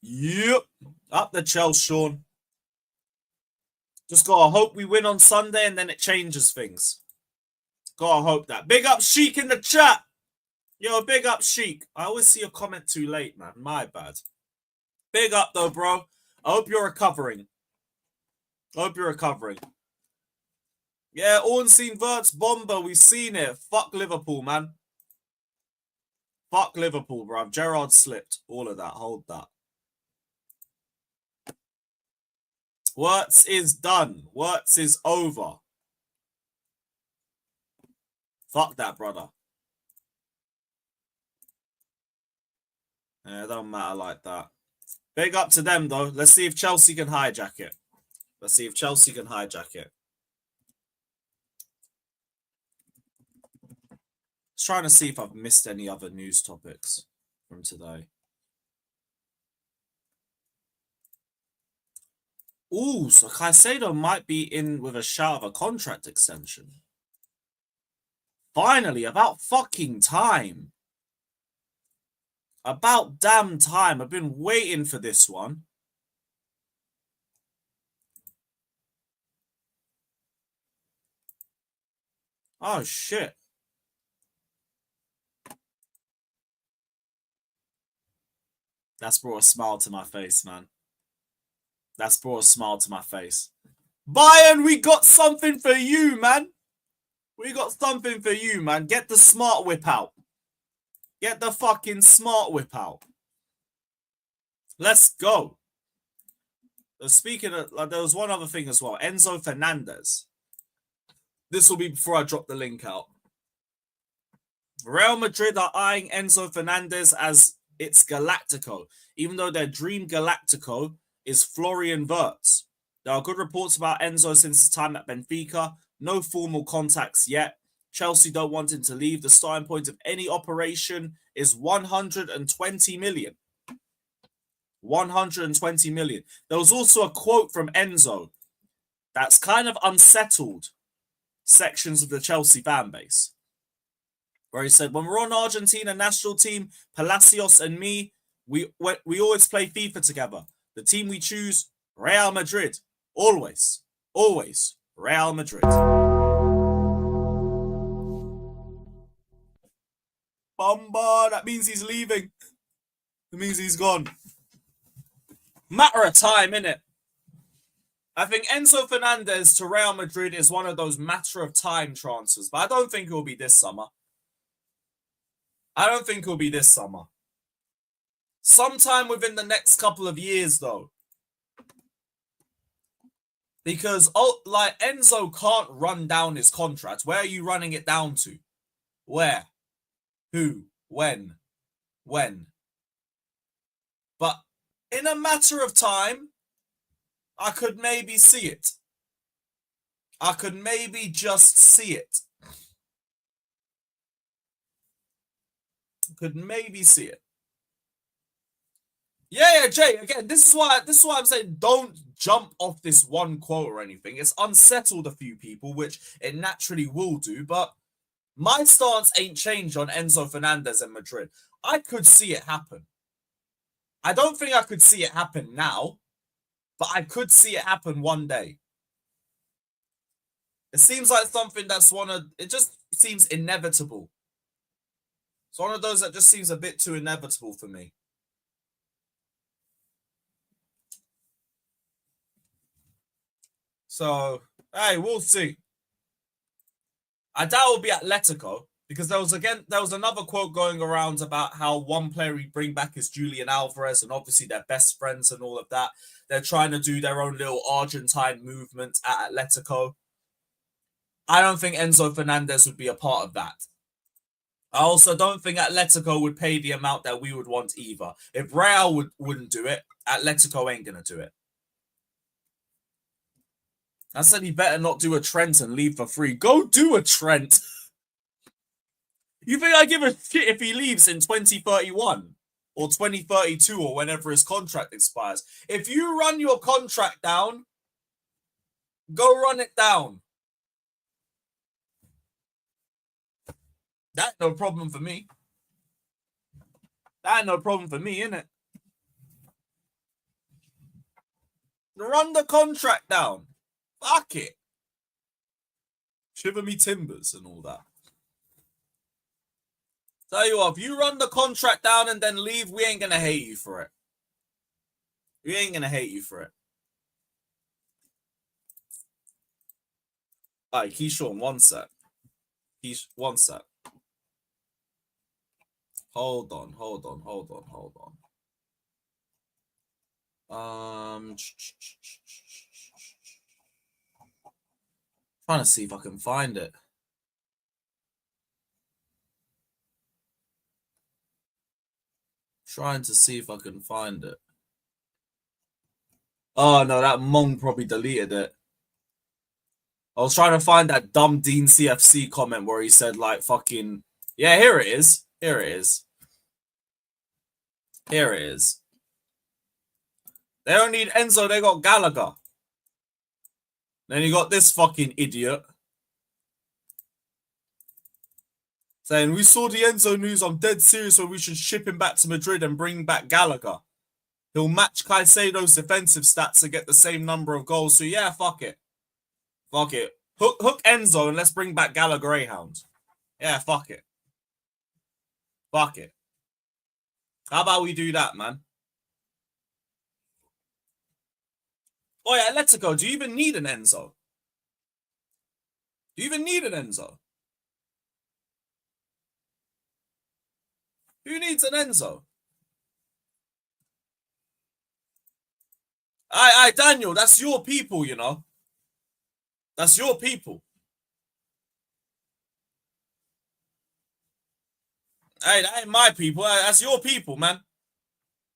Yep. Up the Chelsea, Sean. Just gotta hope we win on Sunday and then it changes things. Gotta hope that. Big up Sheik in the chat. Yo, big up Sheik. I always see your comment too late, man. My bad. Big up though, bro. I hope you're recovering. Yeah, Ornstein, Wirtz, Bomber. We've seen it. Fuck Liverpool, man. Fuck Liverpool, bro. Gerrard slipped. All of that. Hold that. Wirtz is done. Wirtz is over. Fuck that, brother. Yeah, it don't matter like that. Big up to them, though. Let's see if Chelsea can hijack it. Just trying to see if I've missed any other news topics from today. Ooh, so Caicedo might be in with a shout of a contract extension. Finally, about fucking time. About damn time. I've been waiting for this one. Oh, shit. That's brought a smile to my face, man. Bayern, we got something for you, man. Get the smart whip out. Get the fucking smart whip out. Let's go. Speaking of, there was one other thing as well. Enzo Fernandez. This will be before I drop the link out. Real Madrid are eyeing Enzo Fernandez as its Galactico, even though their dream Galactico is Florian Wirtz. There are good reports about Enzo since his time at Benfica. No formal contacts yet. Chelsea don't want him to leave. The starting point of any operation is 120 million. 120 million. There was also a quote from Enzo that's kind of unsettled sections of the Chelsea fan base, where he said, when we're on Argentina national team, Palacios and me, we always play FIFA together. The team we choose, Real Madrid. Always Real Madrid. Bumba. That means he's leaving. That means he's gone. Matter of time, innit? I think Enzo Fernandez to Real Madrid is one of those matter of time transfers, but I don't think it will be this summer. I don't think it will be this summer. Sometime within the next couple of years, though. Because, like, Enzo can't run down his contract. Where are you running it down to? Where? Who? When? When? But in a matter of time, I could maybe see it. I could maybe just see it. Could maybe see it. Yeah, Jay, again, this is why I'm saying don't jump off this one quote or anything. It's unsettled a few people, which it naturally will do, but my stance ain't changed on Enzo Fernandez and Madrid. I could see it happen. I don't think I could see it happen now, but I could see it happen one day. It seems like something that's it just seems inevitable. It's one of those that just seems a bit too inevitable for me. So, hey, we'll see. I doubt it'll be Atletico because there was another quote going around about how one player we bring back is Julian Alvarez, and obviously they're best friends and all of that. They're trying to do their own little Argentine movement at Atletico. I don't think Enzo Fernandez would be a part of that. I also don't think Atletico would pay the amount that we would want either. If Real wouldn't do it, Atletico ain't going to do it. I said he better not do a Trent and leave for free. Go do a Trent. You think I give a shit if he leaves in 2031 or 2032 or whenever his contract expires? If you run your contract down, go run it down. That's no problem for me. That ain't no problem for me, innit? Run the contract down. Fuck it. Shiver me timbers and all that. Tell you what, if you run the contract down and then leave, we ain't gonna hate you for it. We ain't gonna hate you for it. Alright, Keyshawn, one sec. One sec. Hold on. Trying to see if I can find it. Trying to see if I can find it. Oh no, that Mong probably deleted it. I was trying to find that dumb Dean CFC comment where he said like fucking yeah, here it is. Here it is. They don't need Enzo, they got Gallagher. Then you got this fucking idiot saying, we saw the Enzo news, I'm dead serious, so we should ship him back to Madrid and bring back Gallagher. He'll match Caicedo's defensive stats to get the same number of goals. So yeah, fuck it. Fuck it. Hook Enzo and let's bring back Gallagher Greyhound. Yeah, fuck it. Fuck it. How about we do that, man? Oh yeah, Atletico, do you even need an Enzo? Do you even need an Enzo? Who needs an Enzo? Aye, Daniel, that's your people, you know. That's your people. Hey, that ain't my people. That's your people, man.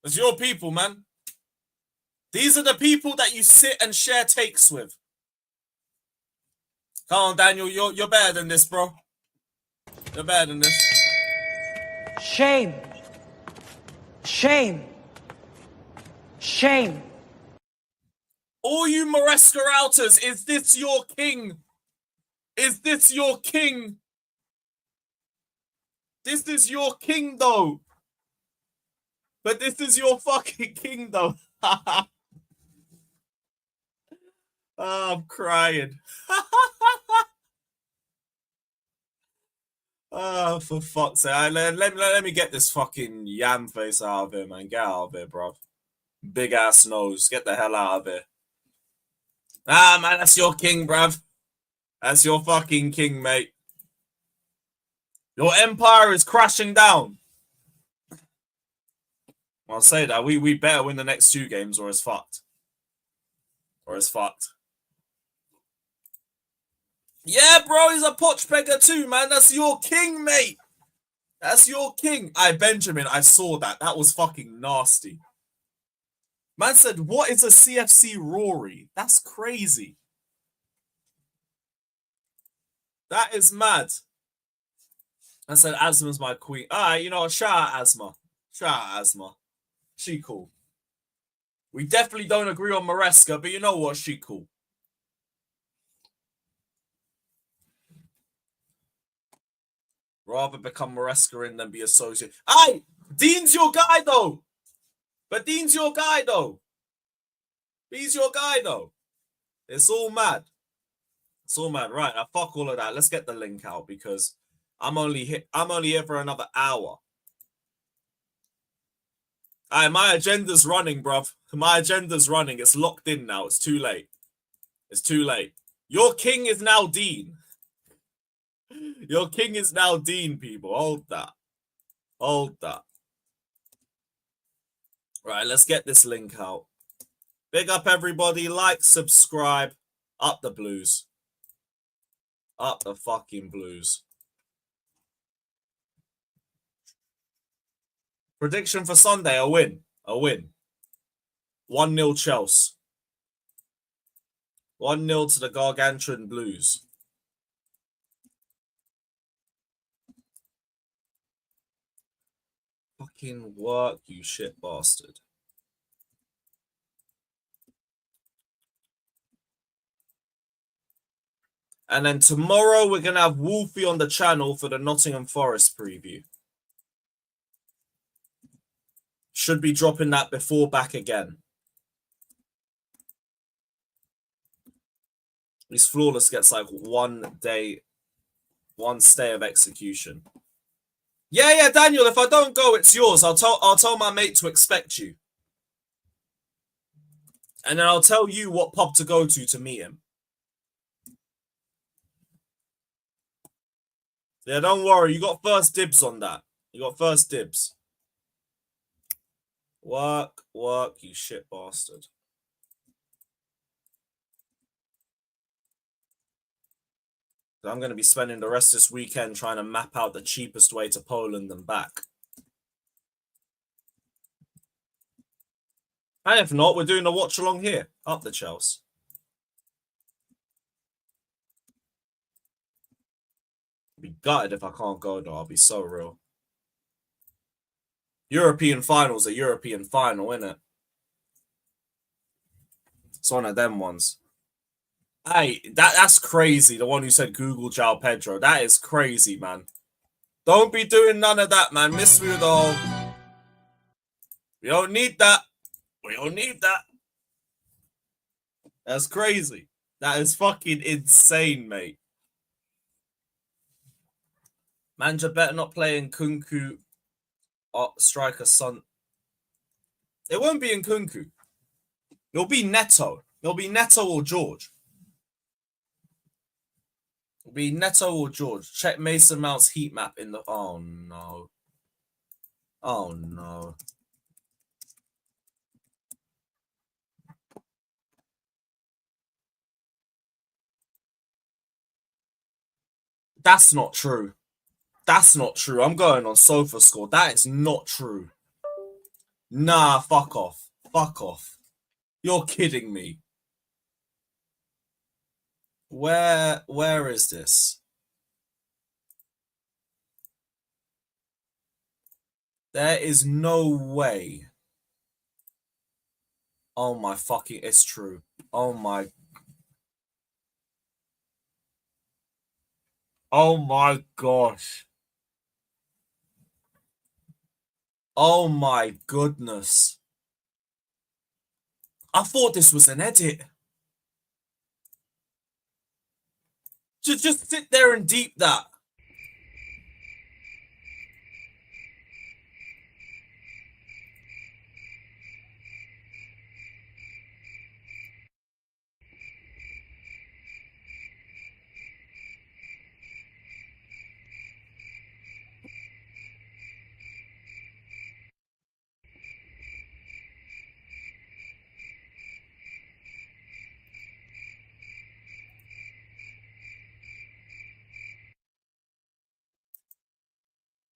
That's your people, man. These are the people that you sit and share takes with. Come on, Daniel, you're better than this, bro. You're better than this. Shame. Shame. Shame. All you Maresca outers, is this your king? Is this your king? This is your king, though. But this is your fucking king, though. Oh, I'm crying. Oh, for fuck's sake. Let me get this fucking yam face out of here, man. Get out of here, bro. Big ass nose. Get the hell out of here. Ah, man, that's your king, bruv. That's your fucking king, mate. Your empire is crashing down. I'll say that. We better win the next 2 games or it's fucked. Or it's fucked. Yeah, bro, he's a potchbeggar too, man. That's your king, mate. That's your king. Benjamin, I saw that. That was fucking nasty. Man said, what is a CFC Rory? That's crazy. That is mad. I said, Asma's my queen. You know, shout out Asma. Shout out Asma. She cool. We definitely don't agree on Maresca, but you know what? She cool. Rather become Maresca than be associated. Aye! Dean's your guy, though! But Dean's your guy, though. He's your guy, though. It's all mad. It's all mad. Right, now fuck all of that. Let's get the link out because I'm only here for another hour. Aye, my agenda's running, bruv. My agenda's running. It's locked in now. It's too late. It's too late. Your king is now Dean. Your king is now Dean, people. Hold that. Hold that. Right, let's get this link out. Big up, everybody. Like, subscribe. Up the Blues. Up the fucking Blues. Prediction for Sunday, a win. A win. 1-0 Chelsea. 1-0 to the Gargantuan Blues. Fucking work, you shit bastard. And then tomorrow we're going to have Wolfie on the channel for the Nottingham Forest preview. Should be dropping that before back again. These Flawless gets like 1 day, 1 stay of execution. Yeah, Daniel, if I don't go, it's yours. I'll tell my mate to expect you. And then I'll tell you what pub to go to meet him. Yeah, don't worry. You got first dibs on that. You got first dibs. Work, you shit bastard. I'm going to be spending the rest of this weekend trying to map out the cheapest way to Poland and back. And if not, we're doing a watch along here, up the Chelsea. I'll be gutted if I can't go, though. I'll be so real. European finals, a European final, innit? It's one of them ones. Hey, that's crazy. The one who said Google Joao Pedro. That is crazy, man. Don't be doing none of that, man. Miss me with the whole... We don't need that. We don't need that. That's crazy. That is fucking insane, mate. Manager better not play Nkunku striker son. It won't be Nkunku. It'll be Neto. It'll be Neto or George. It'll be Neto or George. Check Mason Mount's heat map in the... Oh, no. Oh, no. That's not true. That's not true. I'm going on SofaScore. That is not true. Nah, fuck off. Fuck off. You're kidding me. Where is this? There is no way. Oh my fucking, it's true. Oh my. Oh my gosh. Oh my goodness. I thought this was an edit. Just sit there and deep that.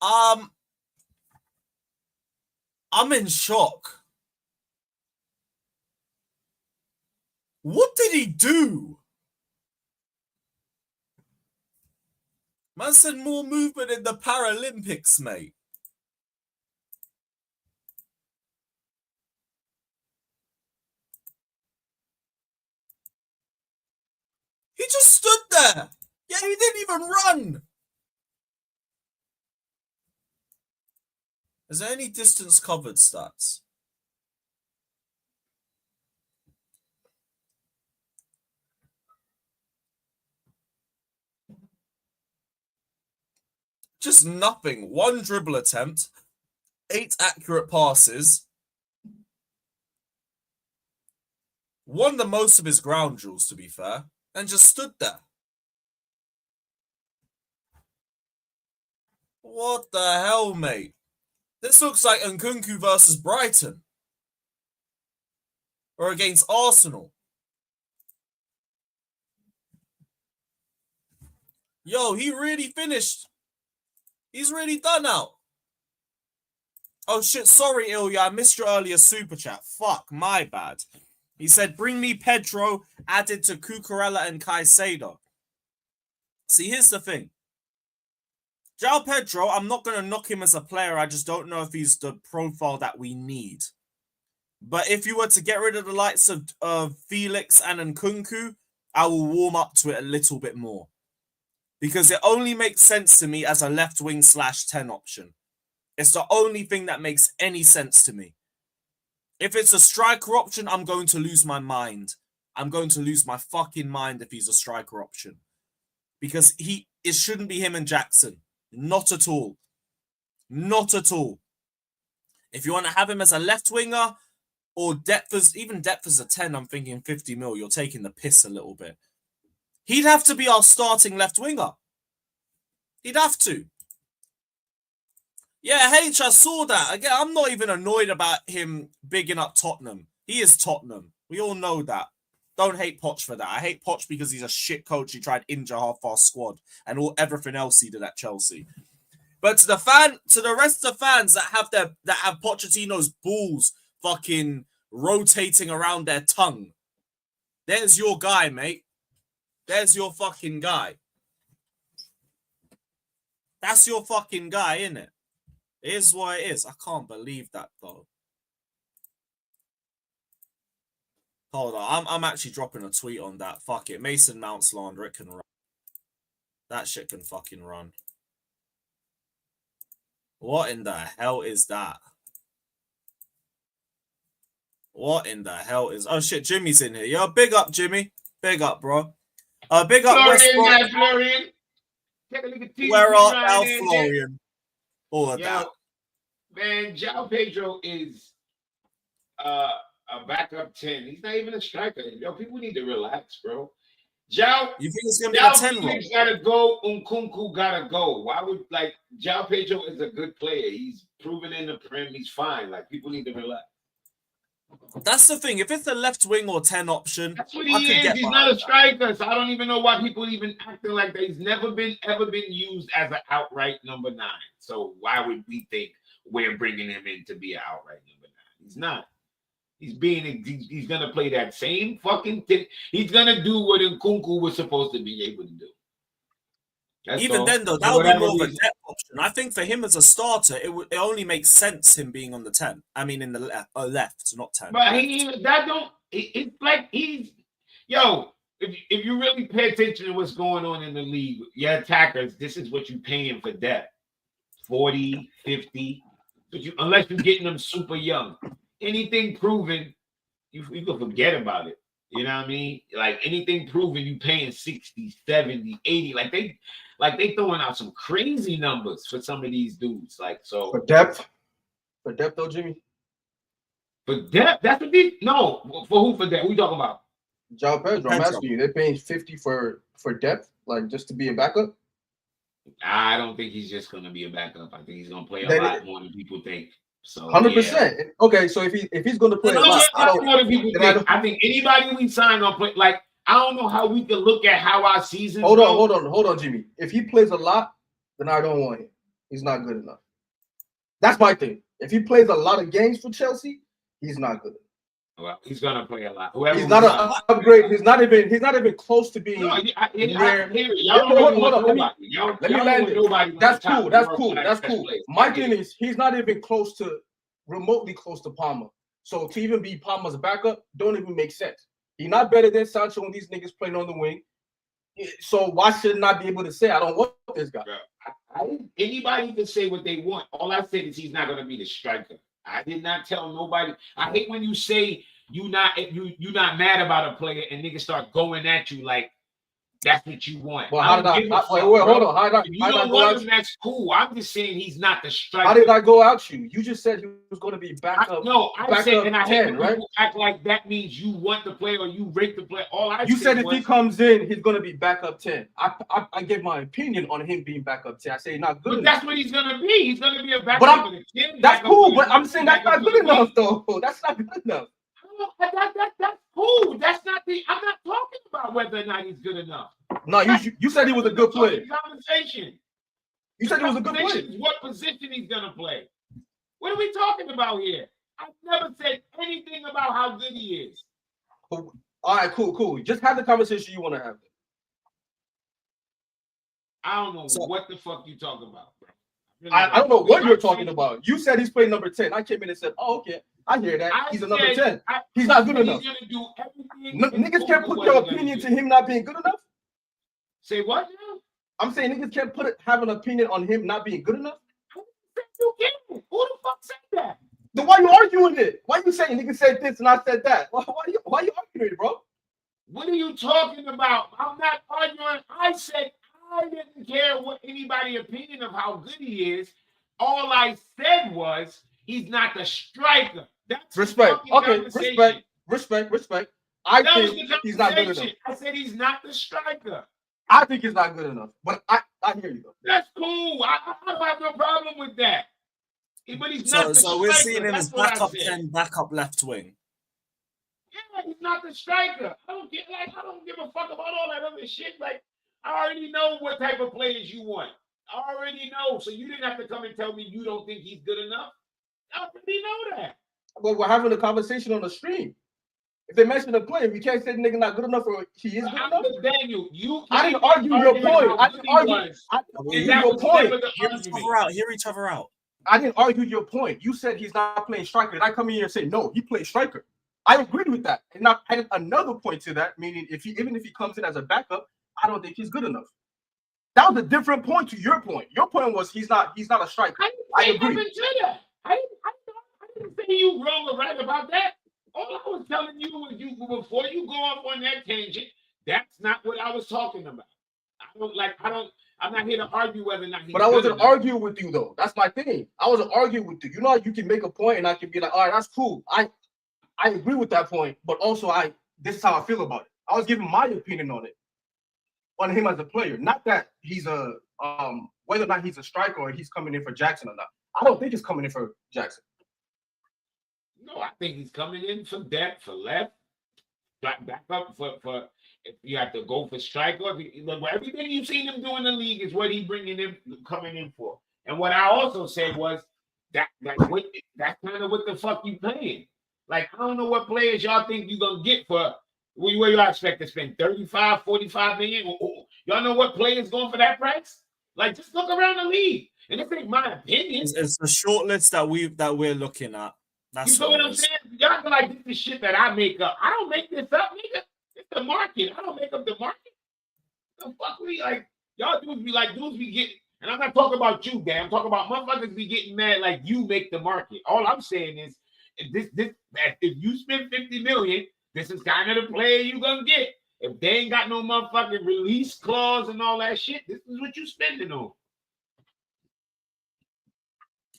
I'm in shock. What did he do? Man said more movement in the Paralympics, mate. He just stood there. Yeah, he didn't even run. Is there any distance covered stats? Just nothing. 1 dribble attempt, 8 accurate passes. Won the most of his ground duels, to be fair, and just stood there. What the hell, mate? This looks like Nkunku versus Brighton. Or against Arsenal. Yo, he really finished. He's really done out. Oh shit, sorry Ilya, I missed your earlier super chat. Fuck, my bad. He said, bring me Pedro added to Cucurella and Caicedo. See, here's the thing. Joao Pedro, I'm not going to knock him as a player. I just don't know if he's the profile that we need. But if you were to get rid of the likes of Felix and Nkunku, I will warm up to it a little bit more. Because it only makes sense to me as a left wing /10 option. It's the only thing that makes any sense to me. If it's a striker option, I'm going to lose my mind. I'm going to lose my fucking mind if he's a striker option. Because it shouldn't be him and Jackson. Not at all. Not at all. If you want to have him as a left winger or even depth as a 10, I'm thinking 50 mil. You're taking the piss a little bit. He'd have to be our starting left winger. He'd have to. Yeah, H, I saw that. Again, I'm not even annoyed about him bigging up Tottenham. He is Tottenham. We all know that. Don't hate Poch for that. I hate Poch because he's a shit coach. He tried to injure half our squad and everything else he did at Chelsea. But to the rest of the fans that have Pochettino's balls fucking rotating around their tongue, there's your guy, mate. There's your fucking guy. That's your fucking guy, innit? It is what it is. I can't believe that, though. Hold on. I'm actually dropping a tweet on that. Fuck it. Mason Mount slander. It can run. That shit can fucking run. What in the hell is that? What in the hell is... Oh, shit. Jimmy's in here. Yo, big up, Jimmy. Big up, bro. Big up, Florian, Florian. Take a look at Where art thou, Florian? All of that. Man, Joao Pedro is a backup 10. He's not even a striker. Yo, people need to relax, bro. Joao, you think it's gonna be a 10 role? Gotta go. Nkunku gotta go. Why would Joao Pedro is a good player. He's proven in the Prem. He's fine. People need to relax. That's the thing. If it's a left wing or 10 option, that's what he is. He's not a striker. So I don't even know why people even acting like that. He's never ever been used as an outright number 9. So why would we think we're bringing him in to be an outright number 9? He's not. He's gonna play that same fucking thing. He's gonna do what Nkunku was supposed to be able to do. Even then, though, that would be more of a depth option. I think for him as a starter, it only makes sense him being on the 10. I mean, in the left, not 10. But it's like he's if you really pay attention to what's going on in the league, your attackers, this is what you're paying for depth. 40, 50. But unless you're getting them super young. Anything proven, you can forget about it. You know what I mean? Anything proven, you paying 60, 70, 80. They throwing out some crazy numbers for some of these dudes. So for depth though, Jimmy. For depth, that's what these. No, for who? For depth? What we talking about? Joao Pedro. I'm asking you. They're paying 50 for depth, just to be a backup. I don't think he's just gonna be a backup. I think he's gonna play a lot more than people think. So 100%. Yeah. Okay, so if he's gonna play a lot, I think anybody we sign on play I don't know how we can look at how our season. Hold on, Jimmy. If he plays a lot, then I don't want him. he's not good enough. That's my thing. If he plays a lot of games for Chelsea, he's not good enough. Well, he's gonna play a lot. He's not an upgrade. He's not even close to being near. Hold on. Let me land it. That's cool. That's cool. My thing is, he's not even close to, remotely close to Palmer. So to even be Palmer's backup, don't even make sense. He's not better than Sancho when these niggas playing on the wing. So why should I not be able to say I don't want this guy? Anybody can say what they want. All I said is he's not gonna be the striker. I did not tell nobody. I hate when you say you not mad about a player and niggas start going at you like that's what you want. Well, hold on. If you don't want him, that's cool. I'm just saying he's not the striker. How did I go out you? You just said he was going to be backup. I said, and I hate when people act like that means you want the player or you rate the player. You said if he comes in, he's going to be backup 10. I give my opinion on him being backup 10. I say he's not good enough. That's what he's going to be. He's going to be a backup for the 10. That's cool, but I'm saying that's not good enough, though. That's not good enough. That's cool. That's not I'm not talking about whether or not he's good enough. No, you said he was a good player. Conversation. You said he was a good player. What position he's gonna play? What are we talking about here? I've never said anything about how good he is. All right, cool. Just have the conversation you want to have. I don't know what the fuck you talking about, bro. I don't know what you're talking about. You said he's playing number 10. I came in and said, oh, okay. I hear that. He's a number 10. He's not good enough. Niggas can't put their opinion to him not being good enough. Say what now? I'm saying niggas can't have an opinion on him not being good enough. You can. Who the fuck said that? Then why you arguing it? Why you saying niggas said this and I said that? Why you arguing it, bro? What are you talking about? I'm not arguing. I said I didn't care what anybody's opinion of how good he is. All I said was he's not the striker. That's respect. Okay, respect. I think he's not good enough. I said he's not the striker. I think he's not good enough, but I hear you though. That's cool. I don't have no problem with that. But he's not the striker. So we're seeing him as backup 10, backup left wing. Yeah, he's not the striker. I don't give a fuck about all that other shit. Like, I already know what type of players you want. I already know. So you didn't have to come and tell me you don't think he's good enough. I already know that. Well, we're having a conversation on the stream. If they mention a player, you can't say the nigga not good enough or he is good enough. Daniel, I didn't argue your point. I didn't argue your point. Hear each other out. I didn't argue your point. You said he's not playing striker. And I come in here and say, no, he plays striker. I agreed with that. And I added another point to that, meaning even if he comes in as a backup, I don't think he's good enough. That was a different point to your point. Your point was he's not a striker. I agree. I didn't say you wrong or right about that. All I was telling you was before you go off on that tangent, that's not what I was talking about. I'm not here to argue whether or not he's But I wasn't arguing with you though. That's my thing. I wasn't arguing with you. You know how you can make a point and I can be like, all right, that's cool. I agree with that point, but also this is how I feel about it. I was giving my opinion on it. On him as a player. Not that he's whether or not he's a striker or he's coming in for Jackson or not. I don't think he's coming in for Jackson. No, I think he's coming in for depth, for left, back up for if you have to go for striker. Everything you've seen him do in the league is what he's coming in for. And what I also said was that's kind of what the fuck you playing. Like, I don't know what players y'all think you're gonna get for where y'all expect to spend 35, 45 million. Y'all know what players going for that price? Like, just look around the league. And this ain't my opinion. It's the short list that we're looking at. That's you know what I'm saying? Y'all feel like this is shit that I make up. I don't make this up, nigga. It's the market. I don't make up the market. The fuck we like? Y'all dudes be getting, and I'm not talking about you, Dan. I'm talking about motherfuckers be getting mad like you make the market. All I'm saying is, if you spend 50 million, this is kind of the player you gonna get. If they ain't got no motherfucking release clause and all that shit, this is what you spending on.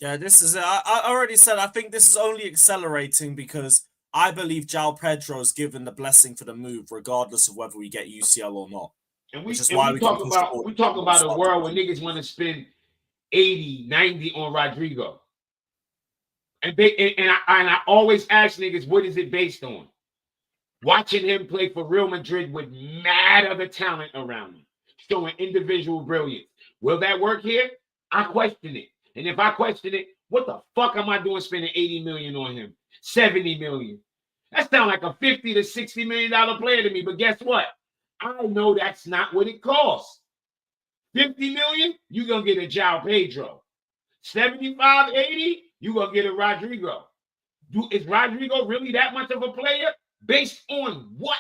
Yeah, this is it. I already said I think this is only accelerating because I believe Joao Pedro is given the blessing for the move, regardless of whether we get UCL or not. And we talk about a world where niggas want to spend 80, 90 on Rodrygo. And I always ask niggas, what is it based on? Watching him play for Real Madrid with mad other talent around him, showing individual brilliance. Will that work here? I question it. And if I question it, what the fuck am I doing spending 80 million on him? 70 million. That sounds like a 50 to 60 million dollar player to me. But guess what? I know that's not what it costs. 50 million, you're gonna get a Joao Pedro. 75, 80, you're gonna get a Rodrygo. Is Rodrigo really that much of a player? Based on what?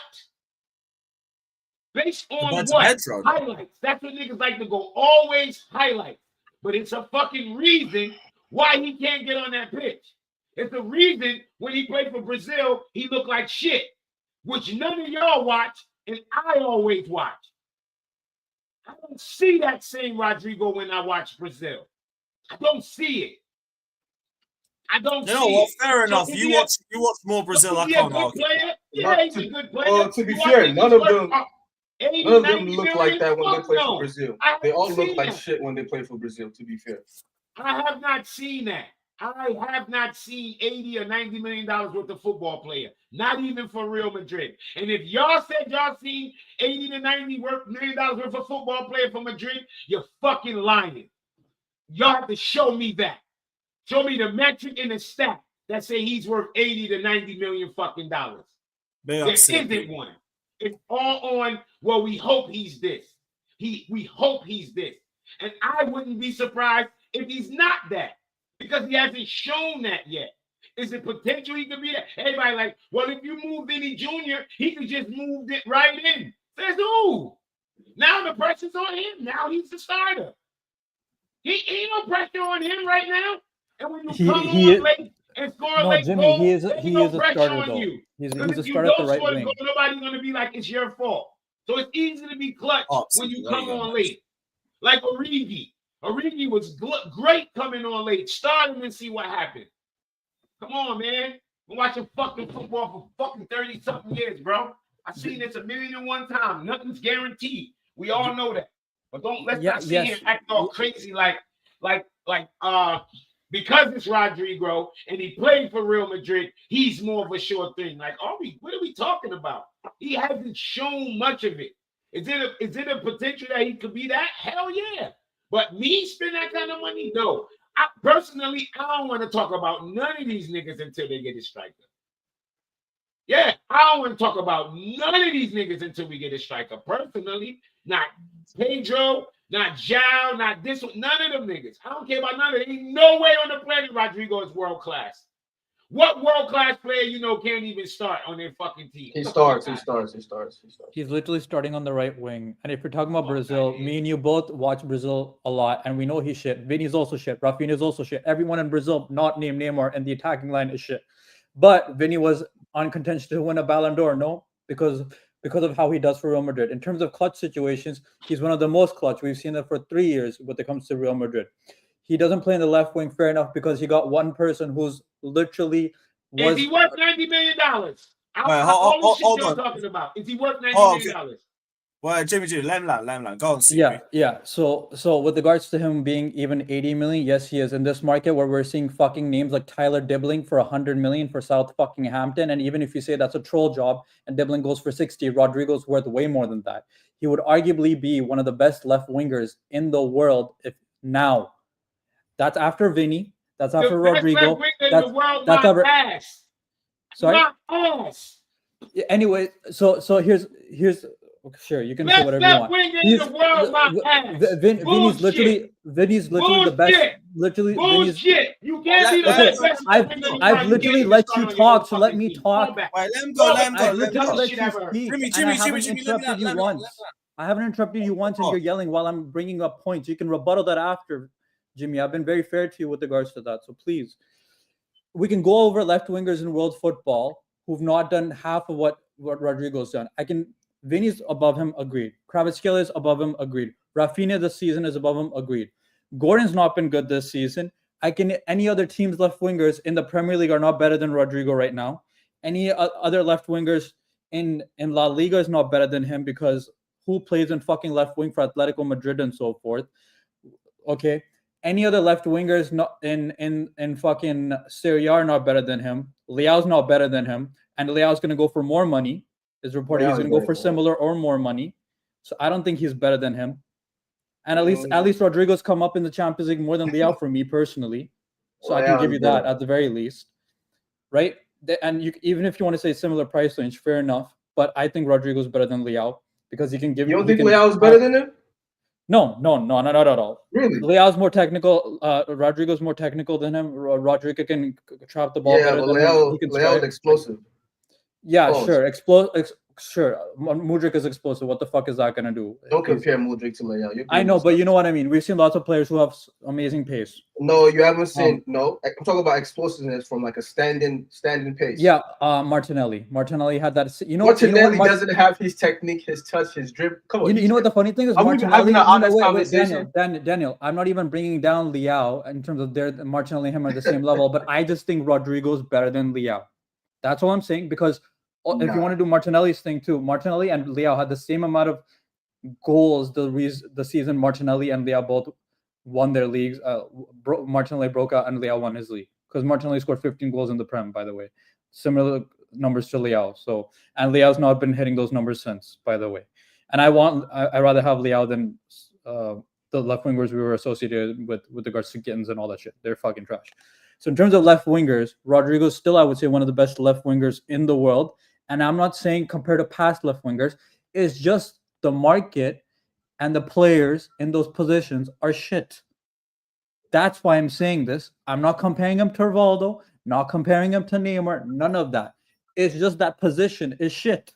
Based on what? Pedro. Highlights. That's what niggas like to go. Always highlights. But it's a fucking reason why he can't get on that pitch. It's the reason when he played for Brazil, he looked like shit, which none of y'all watch, and I always watch. I don't see that same Rodrigo when I watch Brazil. I don't see it. I don't see it. Fair enough. You watch more Brazil. I can't argue. Yeah, he's a good player. Well, to be fair, none of them look like that when they play for Brazil. They all look like shit when they play for Brazil, to be fair. I have not seen that. I have not seen 80 or 90 million dollars worth of football player, not even for Real Madrid. And if y'all said y'all seen 80 to 90 million dollars worth of football player for Madrid, you're fucking lying. Y'all have to show me that. Show me the metric and the stat that say he's worth 80 to 90 million fucking dollars. There isn't one. It's all on, well, we hope he's this. We hope he's this. And I wouldn't be surprised if he's not that, because he hasn't shown that yet. Is it potential he could be that? Everybody like, well, if you move Vinny Jr., he could just move it right in. Says who? Now the pressure's on him. Now he's the starter. He ain't no pressure on him right now. And when you come on late and score late Jimmy, goal, he is a starter though. You. He's a starter at the right wing. Nobody's going to be like, it's your fault. So it's easy to be clutch when you come on late. Like Origi. Origi was great coming on late. Start him and see what happened. Come on, man. I'm watching fucking football for fucking 30-something years, bro. I've seen this 1,000,001 times. Nothing's guaranteed. We all know that. But let's not see him act all crazy because it's Rodrigo and he played for Real Madrid, he's more of a sure thing. Like, what are we talking about? He hasn't shown much of it. Is it a potential that he could be that? Hell yeah. But me spend that kind of money? No. I don't want to talk about none of these niggas until they get a striker. Yeah, I don't want to talk about none of these niggas until we get a striker. Personally, not Pedro, not Joao, not this one, none of them niggas. I don't care about none of them. Ain't no way on the planet Rodrigo is world class. What world class player can't even start on their fucking team? He starts. He's literally starting on the right wing. And if you're talking about Brazil, me and you both watch Brazil a lot, and we know he's shit. Vinny's also shit. Rafinha's also shit. Everyone in Brazil, not named Neymar, and the attacking line is shit. But Vinny was on contention to win a Ballon d'Or, no? Because of how he does for Real Madrid. In terms of clutch situations, he's one of the most clutch. We've seen that for 3 years when it comes to Real Madrid. He doesn't play in the left wing, fair enough, because he got one person who's literally was. Is he worth $90 million? Hold on. Talking about. Is he worth $90 million? Well, Jimmy, let him go and see. Yeah. So with regards to him being even 80 million, yes, he is in this market where we're seeing fucking names like Tyler Dibbling for 100 million for South fucking Hampton, and even if you say that's a troll job and Dibbling goes for 60, Rodrigo's worth way more than that. He would arguably be one of the best left wingers in the world if now. That's after Vinny. That's after Rodrigo. That's after. Sorry. Anyway, so here's. Sure, you can say whatever you want. Vinny's literally the best. Literally, bullshit. You can't be the best. I've literally let you talk, so let me talk. Right, let him go. Jimmy, I haven't interrupted you once, and you're yelling while I'm bringing up points. You can rebuttal that after, Jimmy. I've been very fair to you with regards to that, so please. We can go over left wingers in world football who've not done half of what Rodrigo's done. Vinny's above him, agreed. Kvaratskhelia is above him, agreed. Rafinha this season is above him, agreed. Gordon's not been good this season. Any other team's left wingers in the Premier League are not better than Rodrigo right now. Any other left wingers in La Liga is not better than him, because who plays in fucking left wing for Atletico Madrid and so forth? Okay. Any other left wingers not in fucking Serie A are not better than him. Leao's not better than him, and Leao's going to go for more money. Is reported he's going to go for similar or more money. So I don't think he's better than him. And at least Rodrigo's come up in the Champions League more than Leao for me personally. So I can give you that at the very least, right? And even if you want to say similar price range, fair enough. But I think Rodrigo's better than Leao because he can give. You don't think Leao's better than him? No, not at all. Really? Leao's more technical. Rodrigo's more technical than him. Rodrigo can trap the ball better than him. He can Leao's explosive. Yeah, sure. Sure. Mudryk is explosive. What the fuck is that gonna do? Don't compare Mudryk to Leao. I know, but you know what I mean. We've seen lots of players who have amazing pace. No, you haven't seen. No, I'm talking about explosiveness from like a standing pace. Yeah, Martinelli. Martinelli had that. Martinelli doesn't have his technique, his touch, his dribble. Come on. You know what the funny thing is? Martinelli. Daniel, I'm not even bringing down Leao in terms of Martinelli and him are the same level, but I just think Rodrigo's better than Leao. That's all I'm saying because. If you want to do Martinelli's thing too, Martinelli and Leao had the same amount of goals the season Martinelli and Leao both won their leagues. Martinelli broke out and Leao won his league because Martinelli scored 15 goals in the Prem, by the way. Similar numbers to Leao. So, and Leao's not been hitting those numbers since, by the way. And I rather have Leao than the left wingers we were associated with regards to Gittins and all that shit. They're fucking trash. So in terms of left wingers, Rodrigo's still, I would say, one of the best left wingers in the world. And I'm not saying compared to past left wingers, it's just the market and the players in those positions are shit. That's why I'm saying this. I'm not comparing him to Rivaldo, not comparing him to Neymar, none of that. It's just that position is shit.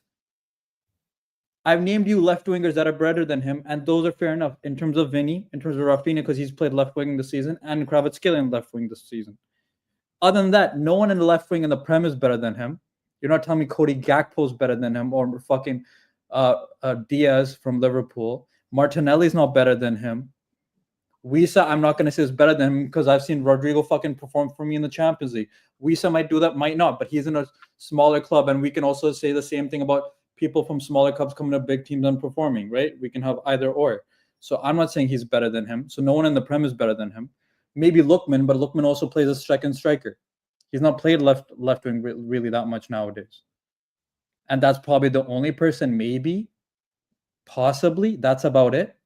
I've named you left wingers that are better than him, and those are fair enough in terms of Vinny, in terms of Rafinha, because he's played left wing this season, and Kvaratskhelia left wing this season. Other than that, no one in the left wing in the Prem is better than him. You're not telling me Cody Gakpo's better than him or fucking Diaz from Liverpool. Martinelli's not better than him. Wisa, I'm not going to say is better than him because I've seen Rodrigo fucking perform for me in the Champions League. Wisa might do that, might not, but he's in a smaller club. And we can also say the same thing about people from smaller clubs coming to big teams and performing, right? We can have either or. So I'm not saying he's better than him. So no one in the Prem is better than him. Maybe Lookman, but Lookman also plays a second striker. He's not played left wing really that much nowadays. And that's probably the only person, maybe, possibly, that's about it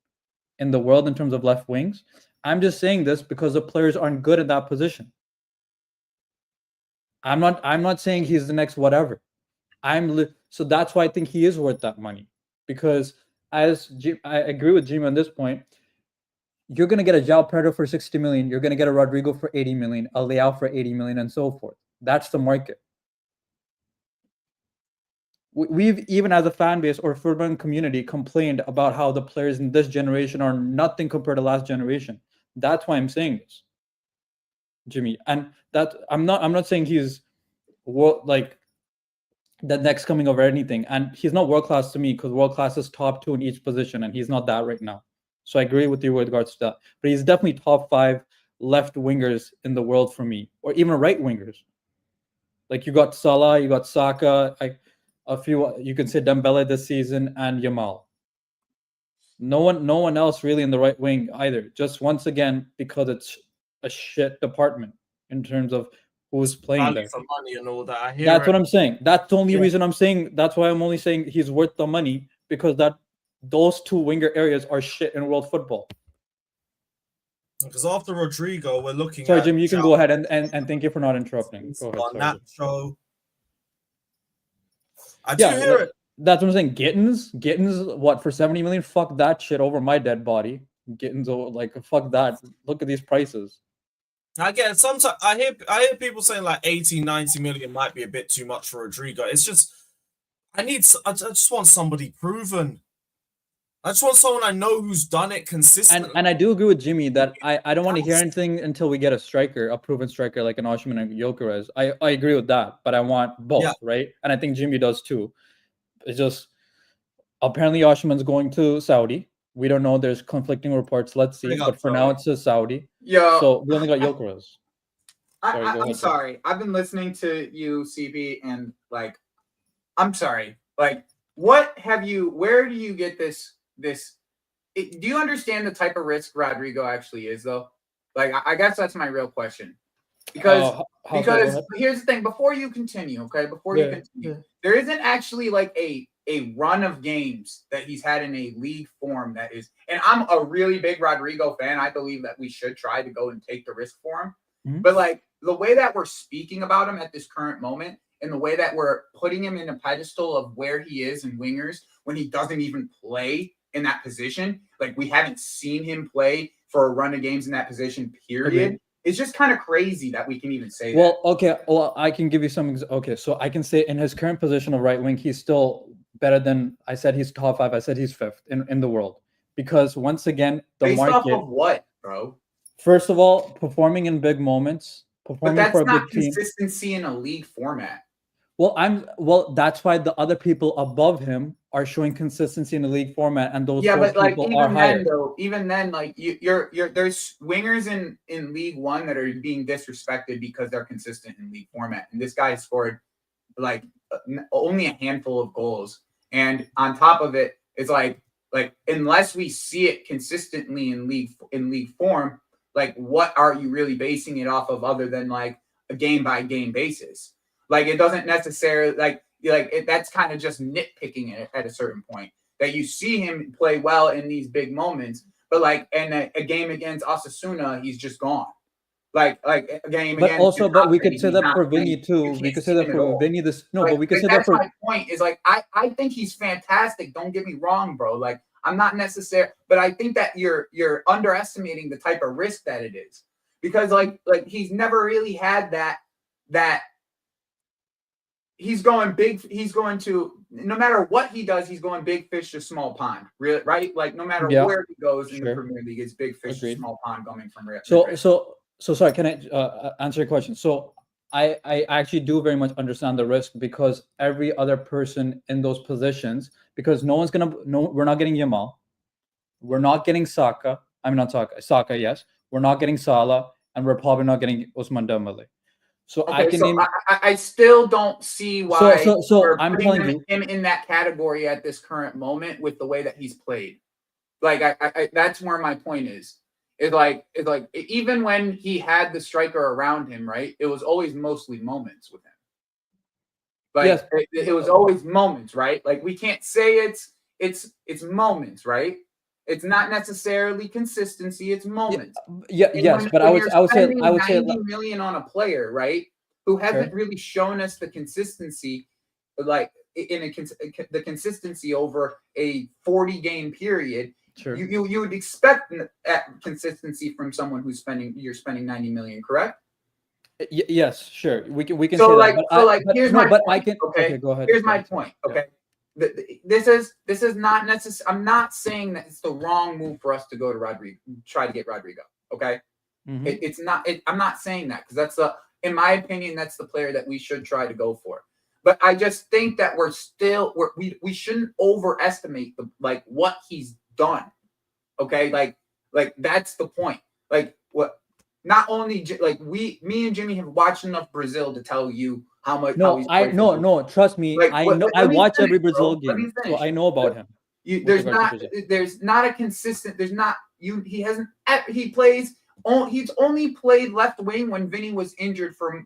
in the world in terms of left wings. I'm just saying this because the players aren't good at that position. I'm not saying he's the next whatever. So that's why I think he is worth that money. Because I agree with Jimmy on this point. You're going to get a Joao Pedro for 60 million. You're going to get a Rodrigo for 80 million, a Leao for 80 million, and so forth. That's the market. We've, even as a fan base or football community, complained about how the players in this generation are nothing compared to last generation. That's why I'm saying this, Jimmy. And that I'm not saying he's like the next coming of anything. And he's not world class to me because world class is top 2 in each position, and he's not that right now. So I agree with you with regards to that. But he's definitely top 5 left wingers in the world for me, or even right wingers. Like you got Salah, you got Saka, a few. You can say Dembele this season and Yamal. No one else really in the right wing either. Just once again because it's a shit department in terms of who's playing there. For money and all that. That's what I'm saying. That's the only reason I'm saying. That's why I'm only saying he's worth the money because those 2 winger areas are shit in world football. Because after Rodrigo, we're looking Sorry, at... Jim, you can go ahead and thank you for not interrupting. Go ahead. Garnacho. I do hear it. That's what I'm saying. Gittins, what, for 70 million? Fuck that shit over my dead body. Gittins, like, fuck that. Look at these prices. Again, sometimes I hear people saying like 80, 90 million might be a bit too much for Rodrigo. It's just, I just want somebody proven. I just want someone I know who's done it consistently. And I do agree with Jimmy that I don't want to hear anything until we get a proven striker like an Osimhen and Gyökeres. I agree with that, but I want both, right? And I think Jimmy does too. It's just, apparently Osimhen's going to Saudi. We don't know. There's conflicting reports. Let's see. But for now, it says Saudi. Yeah. So we only got Gyökeres. I'm sorry. I've been listening to you, CB, and like, I'm sorry. Like, where do you get this? Do you understand the type of risk Rodrigo actually is, though? Like, I guess that's my real question. Because here's the thing. Before you continue, okay? There isn't actually like a a run of games that he's had in a league form that is, and I'm a really big Rodrigo fan. I believe that we should try to go and take the risk for him. Mhm. But like the way that we're speaking about him at this current moment and the way that we're putting him in a pedestal of where he is in wingers when he doesn't even play in that position, like we haven't seen him play for a run of games in that position, period. Okay. It's just kind of crazy that we can even say that. Well, okay. Well, I can give you some. Okay, so I can say in his current position of right wing, he's still better than I said. He's top 5. I said he's 5th in the world because once again, the Based market. off of what, bro? First of all, performing in big moments, But performing that's for a not big team. consistency in a league format. Well, that's why the other people above him are showing consistency in the league format, and those Yeah, four but like people are even higher. then, though, even then, like you're there's wingers in League One that are being disrespected because they're consistent in league format, and this guy scored like only a handful of goals, and on top of it, it's like unless we see it consistently in league form, like what are you really basing it off of other than like a game by game basis? Like it doesn't necessarily that's kind of just nitpicking it at a certain point that you see him play well in these big moments, but like in a game against Osasuna, he's just gone. Like a game But against also, but we Getafe, could say he's that not for playing. Vinny too. You We can't could say see that him at for all. Vinny. No, Like, but we could say that that's for. my point. Is like I think he's fantastic. Don't get me wrong, bro. Like I'm not necessarily, but I think that you're underestimating the type of risk that it is because like he's never really had that. He's going big. He's going to no matter what he does, he's going big fish to small pond. Really, right? Like no matter where he goes in the Premier League, it's big fish to small pond coming from Real Madrid. So sorry. Can I answer your question? So I actually do very much understand the risk because every other person in those positions, because we're not getting Yamal, we're not getting Saka. I mean not Saka. Saka, yes. We're not getting Salah, and we're probably not getting Ousmane Dembele. So okay, I still don't see why so I'm telling you him in that category at this current moment with the way that he's played. Like I that's where my point is. It's like even when he had the striker around him, right? It was always mostly moments with him. Like yes. it was always moments, right? Like we can't say it's moments, right? It's not necessarily consistency; it's moments. Yes, but I would say 90 million on a player, right? Who hasn't really shown us the consistency, like the consistency over a 40 game period. Sure. You would expect that consistency from someone you're spending 90 million, correct? Yes, sure. We can So say like that. Here's my point. Okay, go ahead. Here's my point. Okay. This is not necessary. I'm not saying that it's the wrong move for us to go to Rodrigo, try to get Rodrigo. Okay, Mm-hmm. It's not. I'm not saying that because in my opinion, that's the player that we should try to go for. But I just think that we shouldn't overestimate what he's done. Okay, like that's the point. Like what? Not only me and Jimmy have watched enough Brazil to tell you how much. No, trust me. Like, I watch every Brazil game, so I know about him. There's not a consistent. There's not you. He hasn't. He plays. He's only played left wing when Vinny was injured for a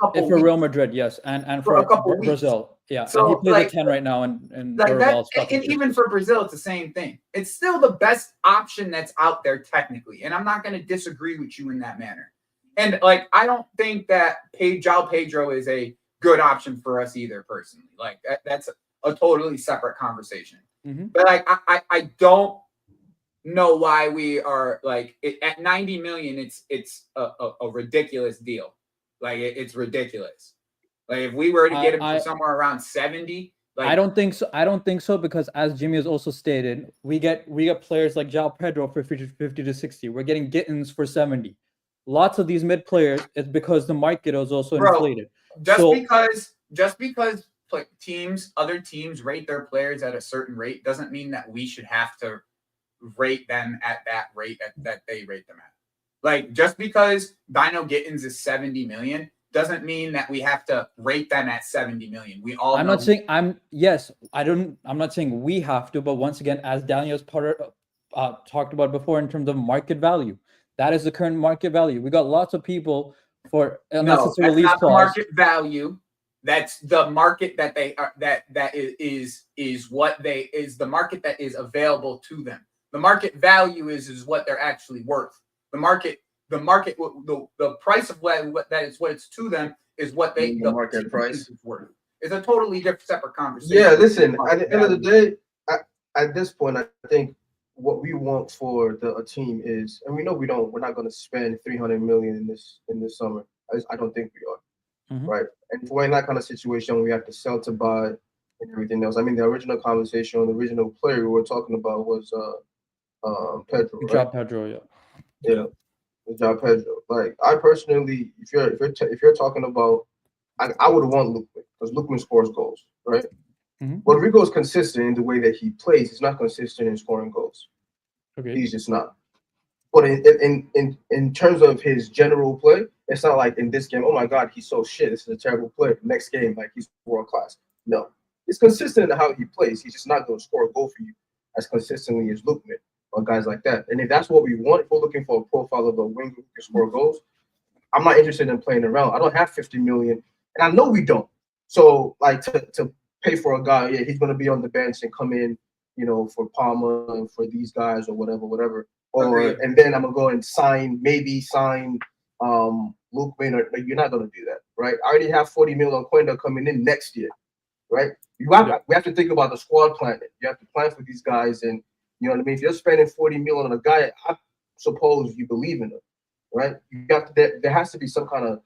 couple. For Real Madrid, yes, and for a couple Brazil, weeks. yeah. So and he plays at 10 right now, and that, and even for Brazil, it's the same thing. It's still the best option that's out there technically, and I'm not going to disagree with you in that manner. And I don't think that Joao Pedro is a good option for us either, personally. Like that's a totally separate conversation. Mm-hmm. But I don't know why we are at 90 million. It's a ridiculous deal. Like it's ridiculous. Like if we were to get him for somewhere around 70. I don't think so. I don't think so because as Jimmy has also stated, we get players like Joao Pedro for 50 to 60. We're getting Gittins for 70. Lots of these mid players, it's because the market is also inflated. Just because other teams rate their players at a certain rate doesn't mean that we should have to rate them at that rate that they rate them at. Like just because Dino Gittins is 70 million doesn't mean that we have to rate them at 70 million. We all. I'm not saying we have to, but once again, as Daniel's talked about before, in terms of market value, that is the current market value. We got lots of people for unnecessary release clause. Market value. That's the market that they are. That is what they is the market that is available to them. The market value is what they're actually worth. The price of what that is what it's to them is what the market price is worth. It's a totally different separate conversation. Yeah, listen. At the end of the day, at this point, I think what we want for a team is, and we know we're not going to spend 300 million in this summer. I don't think we are. Right, and for in that kind of situation, we have to sell to buy and everything else. I mean, the original conversation, the original player we were talking about was Pedro. Right? Joao Pedro, Yeah, Joao Pedro. Like, I personally, if you're talking about, I would want Lewin because Lewin scores goals, right? Rodrigo is consistent in the way that he plays. He's not consistent in scoring goals. Okay, He's just not. But in terms of his general play, it's not like in this game, oh my God, he's so shit. This is a terrible play. Next game, like he's world class. No, he's consistent in how he plays. He's just not going to score a goal for you as consistently as Lewin or guys like that. And if that's what we want, if we're looking for a profile of a winger who can score goals, I'm not interested in playing around. I don't have 50 million, and I know we don't. So like to pay for a guy, yeah, he's going to be on the bench and come in, for Palmer and for these guys or whatever. And then I'm gonna go and sign Lewin, or you're not gonna do that, right? I already have 40 million on Quenda coming in next year, right? We have to think about the squad planning. You have to plan for these guys, and you know what I mean. If you're spending 40 million on a guy, I suppose you believe in him, right? You got to, there has to be some kind of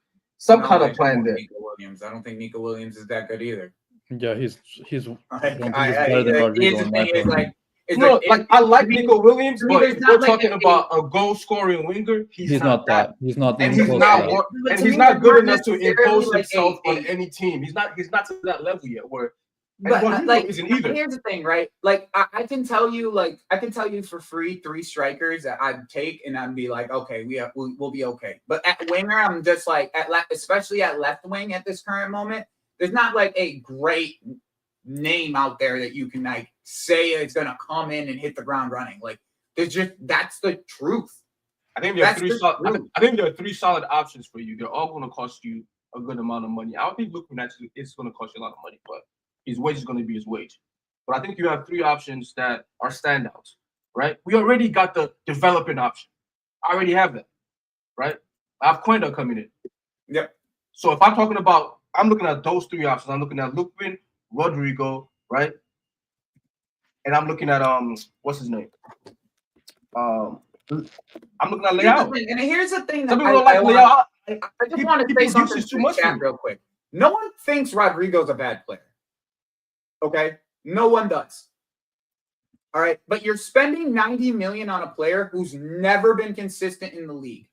plan there. Nico Williams. I don't think Nico Williams is that good either. Yeah, he's better than Rodrigo. I like Nico Williams, but if we're talking about a goal-scoring winger, he's not that. He's not. And he's not good enough to impose himself on any team. He's not to that level yet. Isn't either. Here's the thing, right? Like I can tell you for free 3 strikers that I'd take, and I'd be like, okay, we'll be okay. But at winger, I'm just like especially at left wing at this current moment, there's not like a great name out there that you can like say it's gonna come in and hit the ground running. Like that's the truth. I think there are 3 solid options for you. They're all going to cost you a good amount of money. I don't think Lewin actually is going to cost you a lot of money, but his wage is going to be his wage. But I think you have 3 options that are standouts, right? We already got the developing option. I already have that, right? I have Quenda coming in. Yep. So if I'm looking at those 3 options. I'm looking at Lewin, Rodrigo, right? And I'm looking at what's his name? I'm looking at Leao. And here's the thing that I just want to say something to the chat real quick. No one thinks Rodrigo's a bad player. Okay? No one does. All right? But you're spending 90 million on a player who's never been consistent in the league.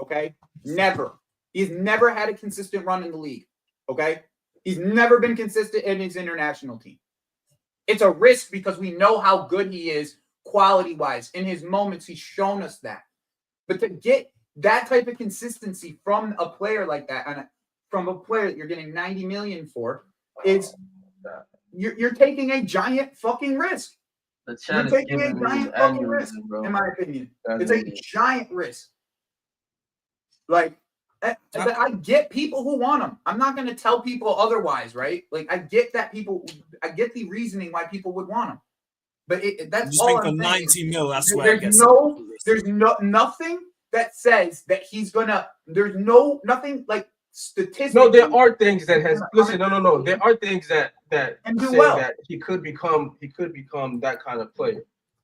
Okay? Never. He's never had a consistent run in the league. Okay? He's never been consistent in his international team. It's a risk because we know how good he is quality-wise. In his moments, he's shown us that. But to get that type of consistency from a player like that, and from a player that you're getting 90 million for, is you're taking a giant fucking risk. You're taking a giant fucking risk, in my opinion. It's a giant risk. Like, I get people who want him. I'm not going to tell people otherwise, right? Like, I get the reasoning why people would want him. But that's just all think I'm for saying. 90 mil, that's where There's nothing that says that he's gonna. There's nothing like statistics. No, there are things that has. Listen, no. There are things that say that he could become that kind of player.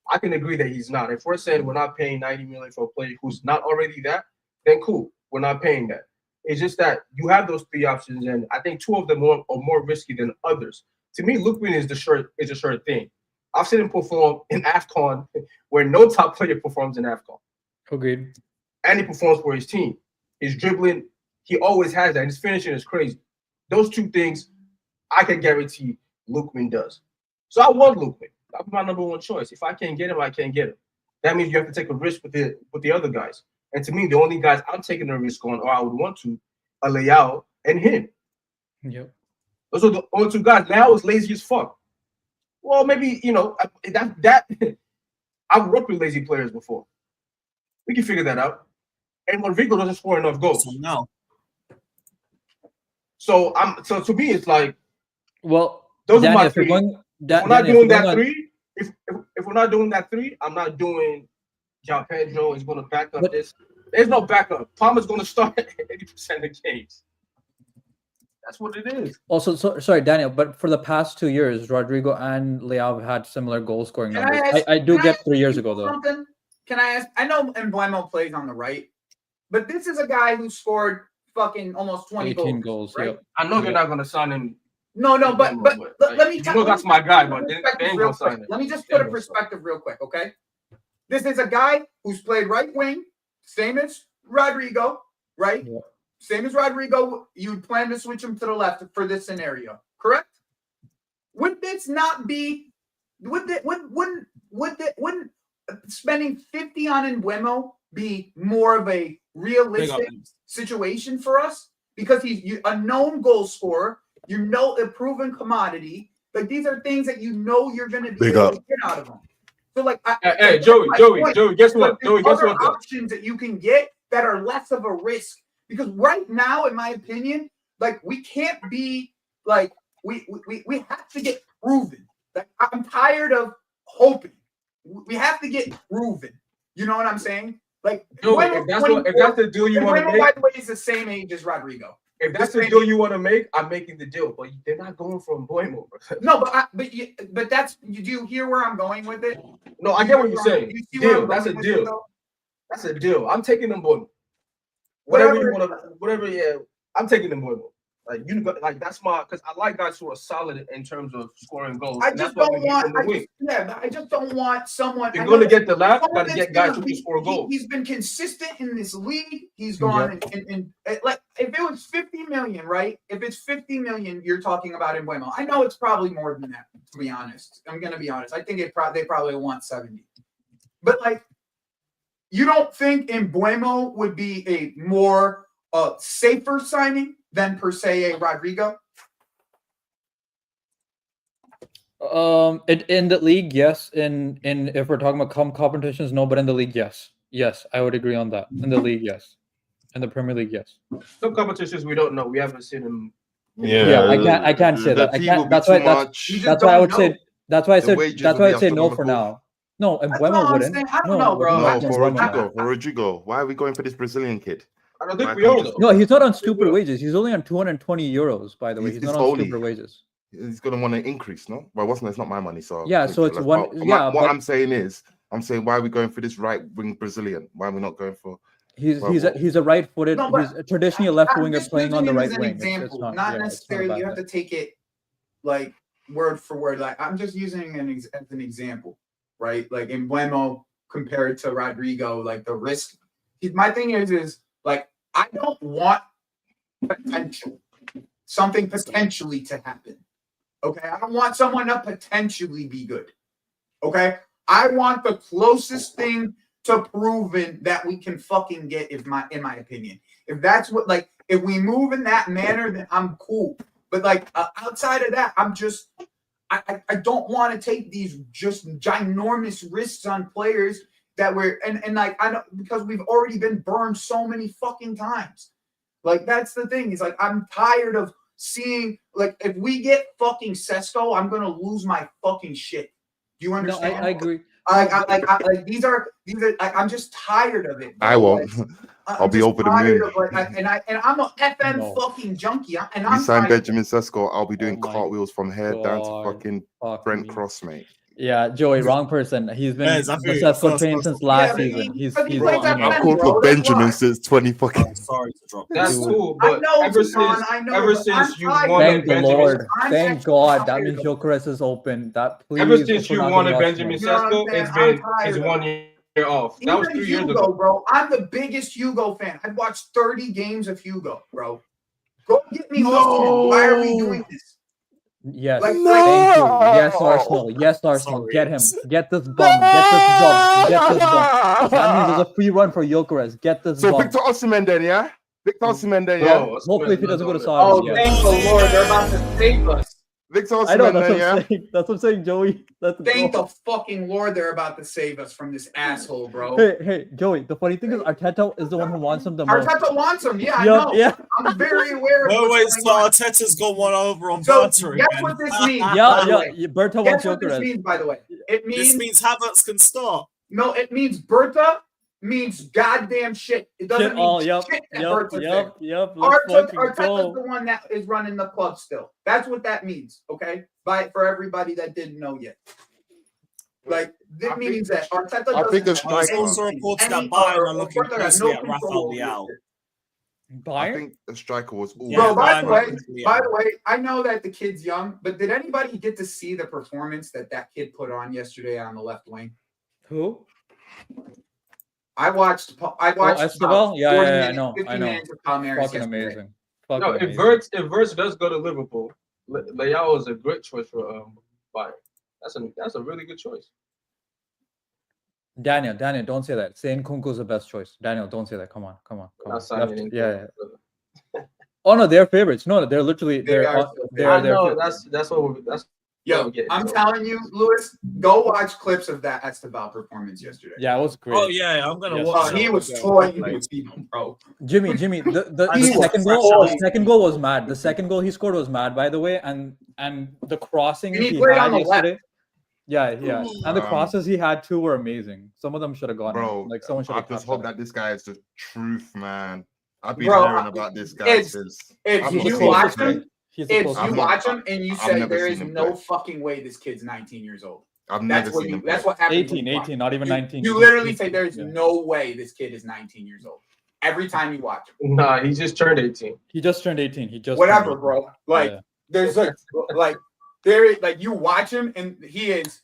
I can agree that he's not. If we're saying we're not paying 90 million for a player who's not already that, then cool, we're not paying that. It's just that you have those 3 options, and I think 2 of them are more risky than others. To me, Lewin is a sure thing. I've seen him perform in AFCON where no top player performs in AFCON. Okay. And he performs for his team. His dribbling, he always has that. His finishing is crazy. Those 2 things, I can guarantee Lewin does. So I want Lewin. That's my number 1 choice. If I can't get him, I can't get him. That means you have to take a risk with the other guys. And to me, the only guys I'm taking a risk on, or I would want to, are Leao and him. Yep. Those are the only 2 guys. Leao is lazy as fuck. Well, maybe, that I've worked with lazy players before. We can figure that out. And Rodrigo doesn't score enough goals. No. So to me, it's like Well, those Danny, are my if we're three. going, If we're not doing that three, if we're not doing that three, I'm not doing. Joao Pedro is going to back up this. There's no backup. Palmer's going to start 80% of games. That's what it is. Also, sorry, Daniel, but for the past 2 years, Rodrygo and Leao have had similar goal scoring Can numbers. I ask- I do can I get ask 3 years you ago though. something? Can I ask? I know Mbeumo plays on the right, but this is a guy who scored fucking almost 20 18 goals, goals. right? Yep. I know you're not going to sign him. No, but let me you know that's my guy, but they ain't real gonna sign quick. him. Let me just They put a ain't gonna sign perspective real quick, okay? This is a guy who's played right wing, same as Rodrigo, right? Yeah. Same as Rodrigo. You plan to switch him to the left for this scenario, correct? Would this not be? Wouldn't spending 50 on Mbeumo be more of a realistic situation for us? Because he's a known goal scorer, a proven commodity. Like these are things that you're going to be able to get out of him. So like, hey, Joey, guess what? Joey, guess what? Options that you can get that are less of a risk. Because right now, in my opinion, like we can't be like we have to get proven. Like I'm tired of hoping. We have to get proven. You know what I'm saying? Like, Joey, if that's the deal you want to make, by the way, he's the same age as Rodrigo. If that's the deal you want to make, I'm making the deal. But they're not going for Mbeumo. No, but that's do you hear where I'm going with it? No, I get what you're saying. Deal. That's a deal. That's a deal. I'm taking Mbeumo. Whatever you want to, whatever. Yeah, I'm taking Mbeumo. Like like that's my because I like guys who are solid in terms of scoring goals. I just don't want. I just don't want someone. You're going to get the lap. Got to get guys who can score goals. He's been consistent in this league. He's gone and like if it was 50 million, right? If it's 50 million, you're talking about Mbeumo. I know it's probably more than that. To be honest, I'm going to be honest. I think they probably want 70. But like, you don't think Mbeumo would be a more safer signing than per se a Rodrigo? In the league, yes. In if we're talking about competitions, no. But in the league, yes. Yes, I would agree on that. In the league, yes. In the Premier League, yes. Some competitions we don't know. We haven't seen them. Yeah, I can't say that. I can't. That's why I would say. That's why I said. That's why I say no for now. No, and Mbeumo wouldn't. I don't know, bro. No, for Rodrigo. Why are we going for this Brazilian kid? I don't think we are though. No, he's not on stupid wages. He's only on 220 euros, by the way. He's not on stupid wages. He's gonna want an increase, no? Well, it's not my money, so yeah. So it's one. Yeah. What I'm saying is, why are we going for this right wing Brazilian? Why are we not going for? He's a right-footed. He's traditionally a left winger playing on the right wing. Example, not necessarily. You have to take it like word for word. Like I'm just using as an example, right? Like Mbeumo compared to Rodrigo, like the risk. My thing is like I don't want something potentially to happen. Okay, I don't want someone to potentially be good. Okay, I want the closest thing to proven that we can fucking get. In my opinion, if that's what like if we move in that manner, then I'm cool. But like outside of that, I'm just I don't want to take these just ginormous risks on players that we're and like I know because we've already been burned so many fucking times. Like that's the thing. Is like I'm tired of seeing like if we get fucking Sesko, I'm gonna lose my fucking shit. Do you understand? No, I agree. Like these are I'm just tired of it. Bro. I won't. I'll be over the moon. I'm a FM fucking junkie. You sign Benjamin Sesko, I'll be doing cartwheels from here down to fucking Brent Cross, mate. Yeah, Joey, wrong person. He's been successful train since last season. He's I've called for Benjamin since 20 fucking. I'm sorry to drop. That's cool, but ever since you wanted Benjamin, Lord, thank God that means Jokeres is open. That please. Ever since you wanted Benjamin Sesko, it's 1 year off. That was 3 years ago, bro. I'm the biggest Hugo fan. I've watched 30 games of Hugo, bro. Go get me Osimhen. Why are we doing this? Yes, thank you. Yes, Arsenal. Yes, Arsenal. Get him. Get this bum. Get this bum. Get this bum. That means there's a free run for Jokeres. Get this bum. So Victor Osimhen then, yeah? Victor Osimhen then, yeah? Hopefully if he doesn't go to Saudi. Oh, thank the Lord. They're about to save us. Victor I know, Osimhen, that's what yeah. I'm saying. That's what I'm saying, Joey. Let's Thank go. the fucking Lord they're about to save us from this asshole, bro. Hey, Joey. The funny thing is, Arteta is the one who wants him the most. Arteta wants him. Yeah, I Yep, know. yeah. I'm very aware of No way, what's going on. Arteta's got one over on So Berta guess again. what this means? by the Yeah. way? Berta Guess wants what this Jokeres. means, by the way? It This means means Havertz can start. no. It means Berta means goddamn shit. It doesn't mean shit that Berta's there. Yep. Let's Arteta's go. the one that is running the club still. That's what that means. Okay, for everybody that didn't know yet. Like this means that Arteta. I think doesn't it's have There's also any- reports that any- Bayern or are looking Arteta has closely no at control Rafael over Leao. I Bayern? think the striker was all. Yeah, Bro, by Bayern the way, I know that the kid's young, but did anybody get to see the performance that kid put on yesterday on the left wing? Who? I watched. Estevao? Yeah, I know. 50 minutes of Palmeiras Fucking yesterday. amazing. No, if Wirtz does go to Liverpool, Leao is a great choice for Bayern. That's a really good choice. Daniel, don't say that. Say Nkunku is the best choice. Daniel, don't say that. Come on. Not signing Yeah. Oh no, they're favorites. No, they're literally They are they're no, that's what Yo, I'm telling you, Lewis, go watch clips of that Estevao performance yesterday. Yeah, it was great. Oh yeah, I'm gonna Yes. watch. Oh, he was toying with people, bro. Jimmy, the He was second goal was mad. The second goal he scored was mad, by the way, and the crossing And he he played had on the yesterday. left. Yeah, and the crosses he had too were amazing. Some of them should have gone. Bro, Like someone should I have. just hope that this guy is the truth, man. I've been Bro, hearing about this guy it's- since. If I'm you not watch saying- him, He's the if closest. you watch him and you I've say never there seen is him no play. fucking way this kid's 19 years old. I've never That's what seen you. him play. That's what happens. when you watch 18, not even him. 19. You literally say there's Yeah. no way this kid is 19 years old. Every time you watch him, Nah, he just turned 18. He just turned 18. He just whatever, turned 18. bro. Like Yeah. there's like you watch him and he is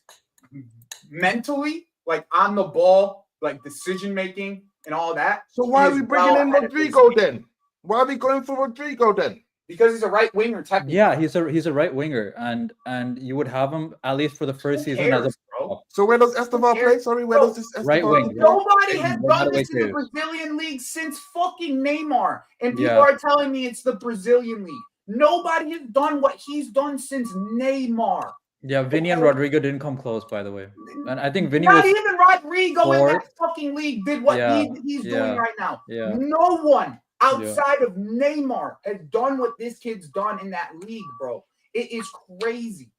mentally like on the ball, like decision making and all that. So why are He we is bringing well in ahead of his Rodrigo game. then? Why are we going for Rodrigo then? Because he's a right winger, technically. Yeah, he's a right winger, and you would have him at least for the first Who season as a cares, bro? So where does Estevao play? Sorry, where does this Estevao Right wing. play? Nobody has No done matter this what in the it is. Brazilian league since fucking Neymar. And people Yeah. are telling me it's the Brazilian league. Nobody has done what he's done since Neymar. Yeah, Vinny and Rodrigo didn't come close, by the way, and I think Vinny Not was. even Rodrigo in fourth. that fucking league did what Yeah, he's yeah, doing right now. yeah. No one outside of Neymar has done what this kid's done in that league, bro. It is crazy.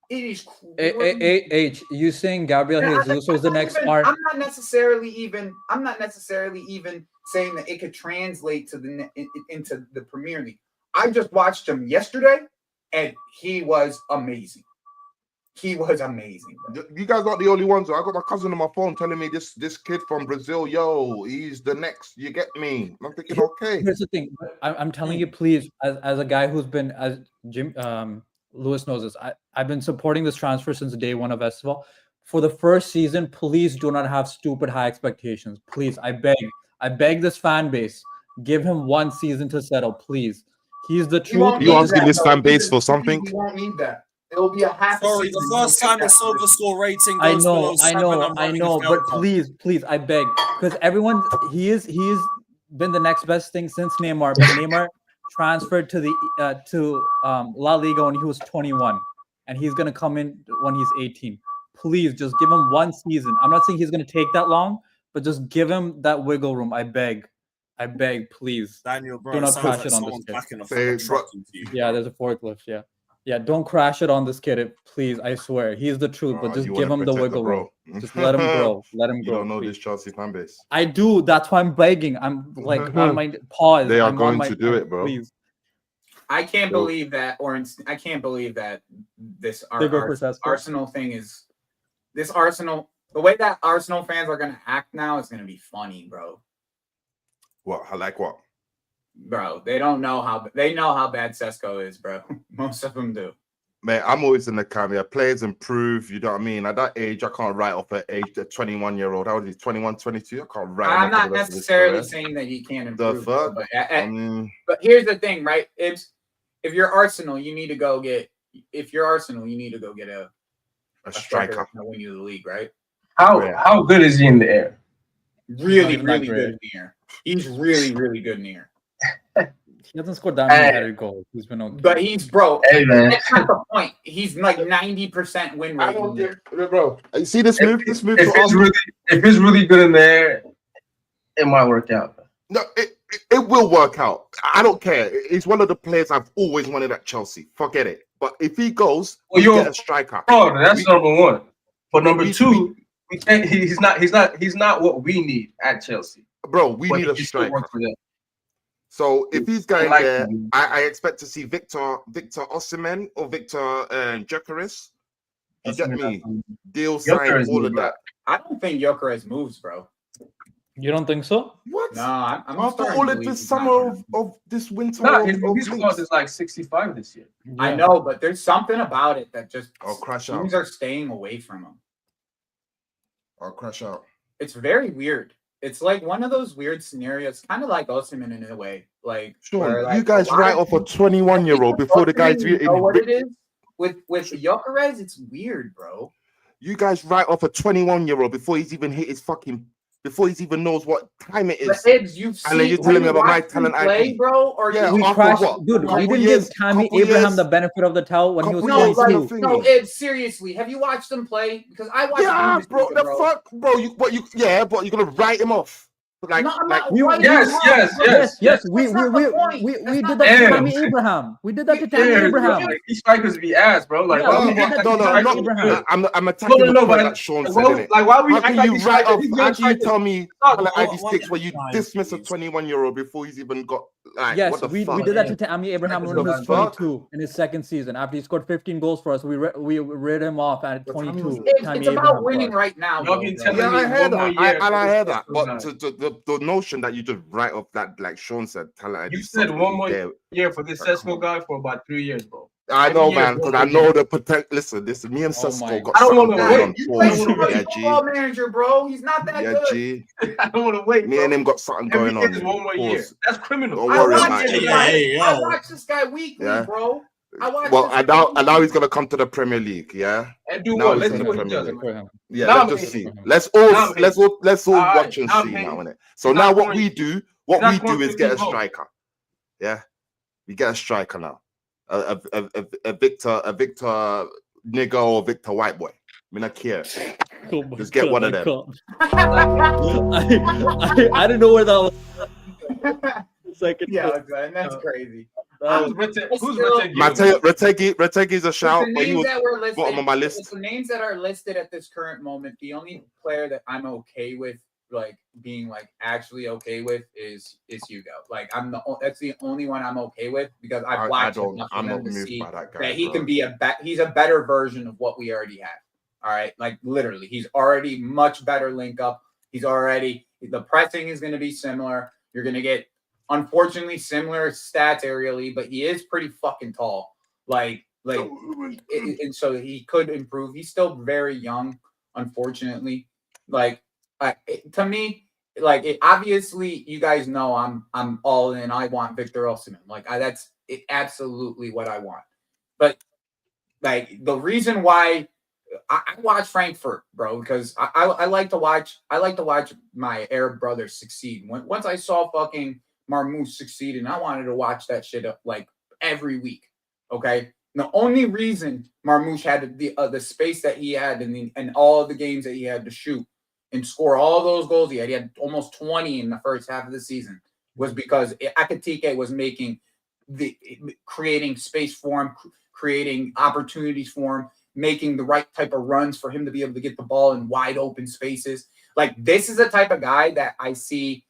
It is crazy. You saying Gabriel And Jesus was the next I'm not necessarily even saying that it could translate to into the Premier League. I just watched him yesterday, and he was amazing. He was amazing. Bro. You guys not the only ones. I got my cousin on my phone telling me this kid from Brazil, yo, he's the next. You get me? I'm thinking, okay. Here's the thing. I'm telling you, please, as a guy who's been, as Jim Lewis knows this, I've been supporting this transfer since day one of Estevao. For the first season, please do not have stupid high expectations. Please, I beg this fan base, give him one season to settle, please. He's the truth. You asking this fan base for something? We won't need that. It'll be a half. Sorry, season. the first time the silver score rating I goes know, below 7, I'm running a but failed code. please, I beg, because everyone, he's been the next best thing since Neymar. But Neymar transferred to the La Liga when he was 21, and he's gonna come in when he's 18. Please, just give him one season. I'm not saying he's gonna take that long, but just give him that wiggle room. I beg, please. Daniel, bro, Do not sounds crash like it on this someone's kid. backing a Say, fucking truck into you. Yeah, there's a forklift. Yeah, don't crash it on this kid, please. I swear, he's the truth. But just You give wanna him the protect wiggle room. bro. Just let him grow. Let him You grow. don't know please. this Chelsea fan base. I do. That's why I'm begging. I'm like on my pause. They are I'm on going my to do pause, it, bro. Please. I can't So- believe that, I can't believe that this They go for Sesko. Arsenal thing is this Arsenal. The way that Arsenal fans are gonna act now is gonna be funny, bro. What? Like what? Bro, they know how bad Sesko is, bro. Most of them do. Man, I'm always in the camp. Yeah, players improve. You know what I mean? At that age, I can't write off an age, a 21-year-old. How old is he? 21, 22? I can't write. I'm him off not for the rest of his necessarily career. saying that he can't The improve, fuck? but here's the thing, right? If you're Arsenal, you need to go get. If you're Arsenal, you need to go get a striker. that's gonna win you the league, right? How good is he in the air? Really, even that really great. good in the air. He's really, really good in the air. He hasn't scored that many headed goals. He's been okay. But he's bro. Hey, man. That's not the point. He's like 90% win I rate. don't get, bro. You see this move? This move. If it's really good in there, it might work out. No, it will work out. I don't care. He's one of the players I've always wanted at Chelsea. Forget it. But if he goes, we get a striker. Bro, that's number one. But number two, he's not what we need at Chelsea. Bro, we need a striker. So if he's going there, I expect to see Victor Osimhen or Victor Gyökeres. You get me? Deal sign, all of that. I don't think Gyökeres moves, bro. You don't think so? What? No, I'm after all of this summer of this winter. No, his clause is like 65 this year. Yeah. I know, but there's something about it that just crash out. teams are staying away from him. I'll crash out. It's very weird. It's like one of those weird scenarios, kind of like Osimhen in a way. Like, sure, where, like, you guys write off a 21-year-old before the guy's you know what it is with Gyökeres. It's weird, bro. You guys write off a 21-year-old before he's even hit his fucking. Before he even knows what time it is. But Ibs, you've seen, and then you're telling me about my talent play, ID, bro? Or yeah, we crashed, dude. We didn't give Tammy Abraham the benefit of the doubt when he was 22. No, Ibs, seriously, have you watched him play? Because I watched. Yeah, bro. The fuck, bro. But you're gonna write him off. Like, no, yes. We did that to Tammy Abraham. We did that to Tammy Abraham. Like, these strikers be ass, bro. Like, I'm attacking but Sean said it. Like, why how can you write off? How can you tell me ID6 where you dismiss a 21-year-old before he's even got like? Yes, what the we fuck? did that to Tammy Abraham when he was 22 in his second season. After he scored 15 goals for us, we rid him off at 22. It's about winning right now. Yeah, I heard that. But the notion that you just write off that, like Sean said, talent. You said one more year for this Sesko guy for about 3 years, bro. I know, man, because I know the potential. Listen, me and Sesko got. I don't want to wait. You play football manager, bro. He's not that good. G. I don't want to wait. Me and him got something going on. One more year. That's criminal. Don't worry about it. I watch this guy weekly, bro. And now he's gonna come to the Premier League, yeah. And do now what? Let's see what he does. Yeah, let's just see. Let's all watch and see now, innit? So now what we do is get a striker. Yeah, we get a striker now. A Victor nigger or Victor white boy. I mean, I care. Just get one of them. I didn't know where that was. Second. Yeah, that's crazy. Who's Retegi's a shout, but he was bottom of my list. The names that are listed at this current moment, the only player that I'm okay with, like being like actually okay with, is Hugo. Like that's the only one I'm okay with because I've watched enough of him to see that he can be he's a better version of what we already have. All right, like literally, he's already much better link up. The pressing is going to be similar. You're going to get, unfortunately, similar stats aerially, but he is pretty fucking tall. And so he could improve. He's still very young, unfortunately. To me, obviously, you guys know I'm all in. I want Victor Osimhen. That's absolutely what I want. But the reason why I watch Frankfurt, bro, because I like to watch my Arab brothers succeed. Once I saw fucking Marmoush succeed, and I wanted to watch that shit every week. Okay, the only reason Marmoush had the space that he had and all of the games that he had to shoot and score all those goals he had almost 20 in the first half of the season, was because Ekitike was creating space for him, creating opportunities for him, making the right type of runs for him to be able to get the ball in wide open spaces. This is the type of guy that I see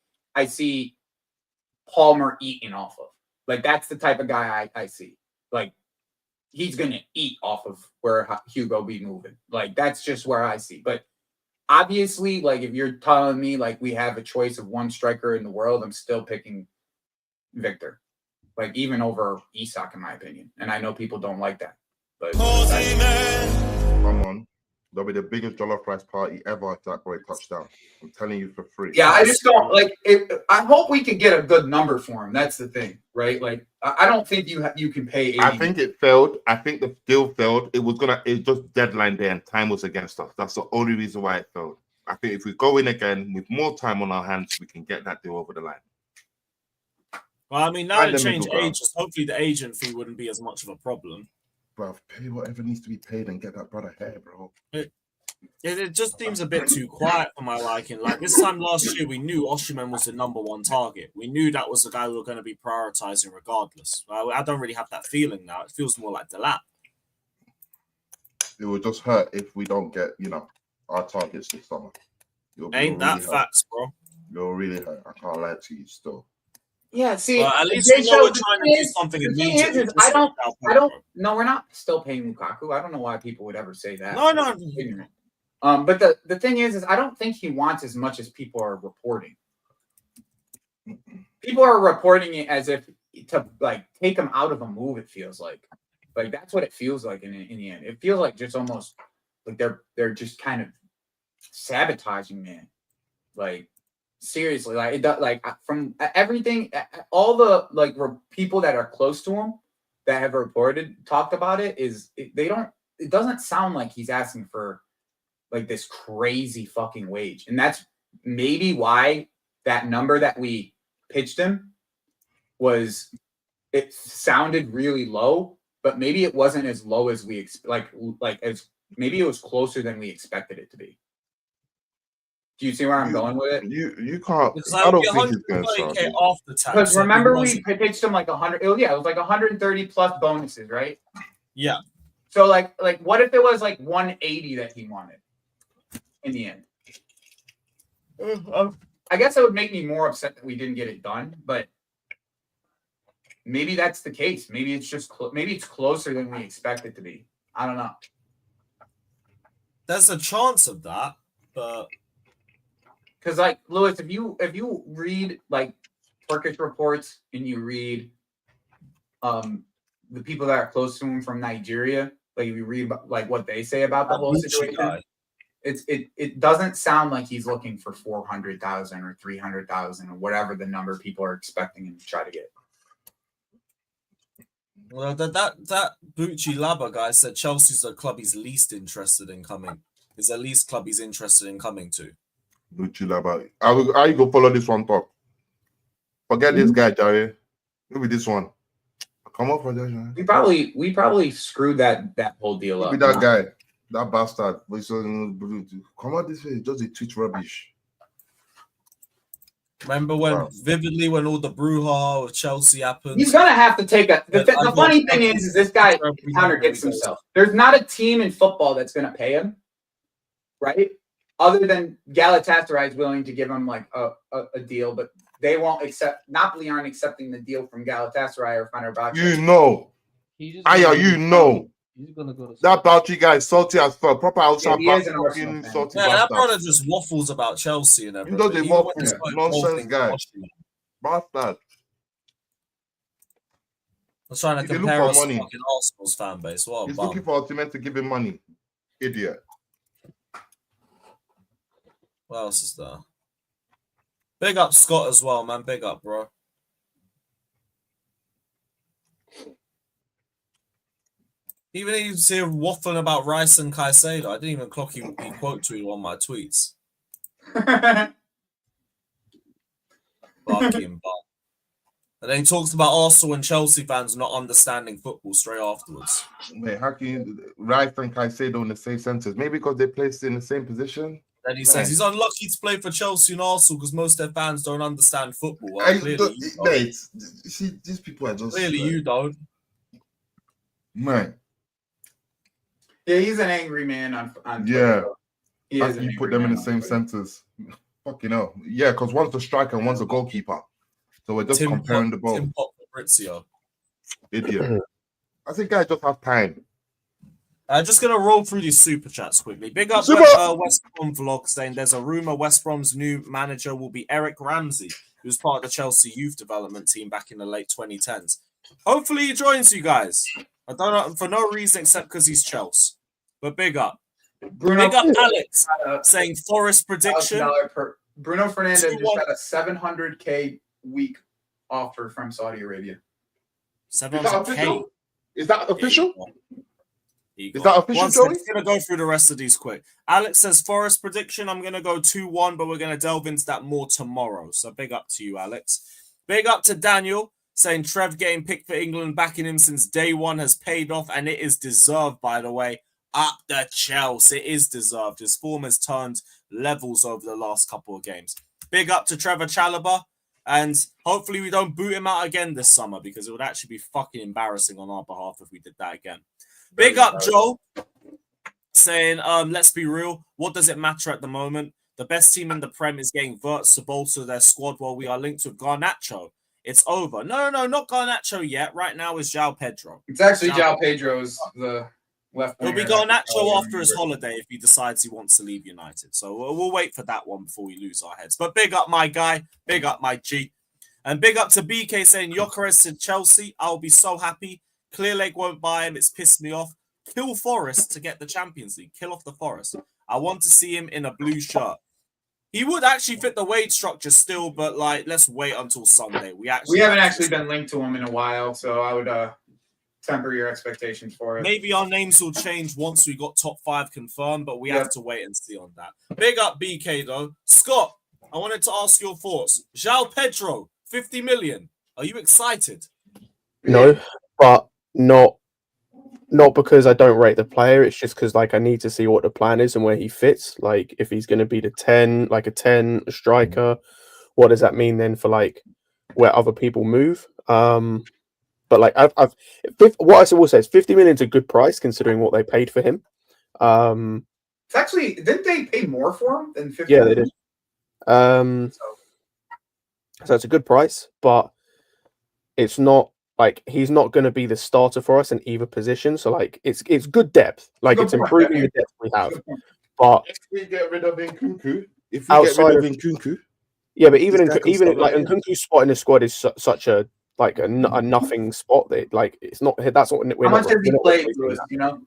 Palmer eating off of. That's the type of guy I see. He's gonna eat off of where Hugo be moving. That's just where I see. But obviously, if you're telling me we have a choice of one striker in the world, I'm still picking Victor. Even over Isak, in my opinion. And I know people don't like that. But come on. That'll be the biggest jollof rice party ever if that boy touchdown. I'm telling you for free. Yeah, I just don't I hope we can get a good number for him. That's the thing, right? I don't think you can pay 80. I think it failed. I think the deal failed. It just deadline day and time was against us. That's the only reason why it failed. I think if we go in again with more time on our hands, we can get that deal over the line. Well, I mean, now Find they the change middle ground. agents. Hopefully, the agent fee wouldn't be as much of a problem. Bruv, pay whatever needs to be paid and get that brother here, bro. It just seems a bit too quiet for my liking. Like this time last year, we knew Osimhen was the #1 target. We knew that was the guy we were going to be prioritizing regardless. I don't really have that feeling now. It feels more like Delap. It would just hurt if we don't get, our targets this summer. Ain't that facts, bro? You'll really hurt. I can't lie to you still. Yeah, see, at least we know we're trying to do something immediately. No, we're not still paying Lukaku. I don't know why people would ever say that. No. Ignorant. But the thing is I don't think he wants as much as people are reporting. People are reporting it as if to like take him out of a move. It feels like that's what it feels like in the end. It feels like just almost like they're just kind of sabotaging, man. Like seriously, from everything, all the people that are close to him that have talked about it it doesn't sound like he's asking for like this crazy fucking wage. And that's maybe why that number that we pitched him it sounded really low, but maybe it wasn't as low as we maybe it was closer than we expected it to be. Do you see where I'm going with it? You can't. I don't think he's going to start off the tax. Because remember we pitched him like 100. It was like 130 plus bonuses, right? Yeah. So like what if it was like 180 that he wanted in the end? I guess it would make me more upset that we didn't get it done, but maybe that's the case. Maybe it's just maybe it's closer than we expect it to be. I don't know. There's a chance of that, but because like Lewis, if you read like Turkish reports and you read the people that are close to him from Nigeria, like if you read about, like what they say about the whole situation, it doesn't sound like he's looking for 400,000 or 300,000 or whatever the number people are expecting him to try to get. Well, that Bucci Laba guy said Chelsea's the club he's least interested in coming. It's the least club he's interested in coming to. Bucci Laba. I go follow this one talk. Forget this guy, Jerry. Maybe this one. Come up for that. We probably screwed that whole deal up. Maybe that guy, that bastard. Come on this way, just a tweet rubbish. Remember when all the brouhaha with Chelsea happened? He's gonna have to take a. The funny thing is this guy contradicts himself. There's not a team in football that's gonna pay him, right? Other than Galatasaray is willing to give him like a deal, but they won't accept. Napoli aren't accepting the deal from Galatasaray or Fenerbahce. He's gonna go to that Bouchy guy is salty as fuck. Proper outside fucking salty. Yeah, that brother just waffles about Chelsea and everything. He does a nonsense guy. Bastard. I was trying to compare us to fucking Arsenal's fan base. What He's looking for Osimhen to give him money. Idiot. What else is there? Big up Scott as well, man. Big up, bro. Even he's here waffling about Rice and Caicedo. I didn't even clock he quote tweeted on my tweets. Barking bar. And then he talks about Arsenal and Chelsea fans not understanding football straight afterwards. Wait, how can you Rice and Caicedo in the same sentence? Maybe because they placed in the same position. Then he says he's unlucky to play for Chelsea and Arsenal because most of their fans don't understand football. Well, see, these people are just clearly you don't. Man. Yeah, he's an angry man on yeah. He How can you put them in the same sentence? Fucking hell. Yeah, because one's the striker and one's the goalkeeper. So we're just comparing the both. Tim Pop Fabrizio. Idiot. I think I just have time. Just going to roll through these super chats quickly. Big up West Brom vlog saying there's a rumour West Brom's new manager will be Eric Ramsey, who's part of the Chelsea youth development team back in the late 2010s. Hopefully he joins you guys. I don't know, for no reason except because he's Chelsea. But big up. Big up Alex saying Forest prediction. Bruno Fernandez just got a 700K week offer from Saudi Arabia. 700K. Is that official? Is that official, Joey? I'm going to go through the rest of these quick. Alex says Forest prediction. I'm going to go 2-1, but we're going to delve into that more tomorrow. So big up to you, Alex. Big up to Daniel saying Trev getting picked for England, backing him since day one has paid off, and it is deserved, by the way. Up the Chelsea. It is deserved. His form has turned levels over the last couple of games. Big up to Trevor Chalobah, and hopefully we don't boot him out again this summer, because it would actually be fucking embarrassing on our behalf if we did that again. Big up Joe, saying, let's be real, what does it matter at the moment? The best team in the Prem is getting Wirtz to bolster their squad while we are linked with Garnacho. It's over. No, not Garnacho yet. Right now is Joao Pedro. It's actually Joao Pedro's the left. It'll be Garnacho after his holiday if he decides he wants to leave United. So we'll wait for that one before we lose our heads. But big up my guy, big up my G. And big up to BK saying, Gyökeres to Chelsea. I'll be so happy. Clearlake won't buy him. It's pissed me off. Kill Forest to get the Champions League. Kill off the Forest. I want to see him in a blue shirt. He would actually fit the wage structure still, but like, let's wait until Sunday. We haven't actually been linked to him in a while, so I would temper your expectations for it. Maybe our names will change once we got top 5 confirmed, but we have to wait and see on that. Big up BK though. Scott, I wanted to ask your thoughts. Joao Pedro, 50 million. Are you excited? No, but not because I don't rate the player. It's just because like I need to see what the plan is and where he fits. Like if he's going to be the 10, like a 10, a striker, what does that mean then for like where other people move? But like what I will say is 50 million is a good price considering what they paid for him. It's actually, didn't they pay more for him than 50? Yeah, they did. So it's a good price, but it's not. Like he's not going to be the starter for us in either position, so like it's good depth, like it's improving the depth we have. But if we get rid of Nkunku, yeah, but even like Nkunku's spot in the squad is such a like a nothing spot that like it's not. That's what we're. How much has he played, Lewis? You know.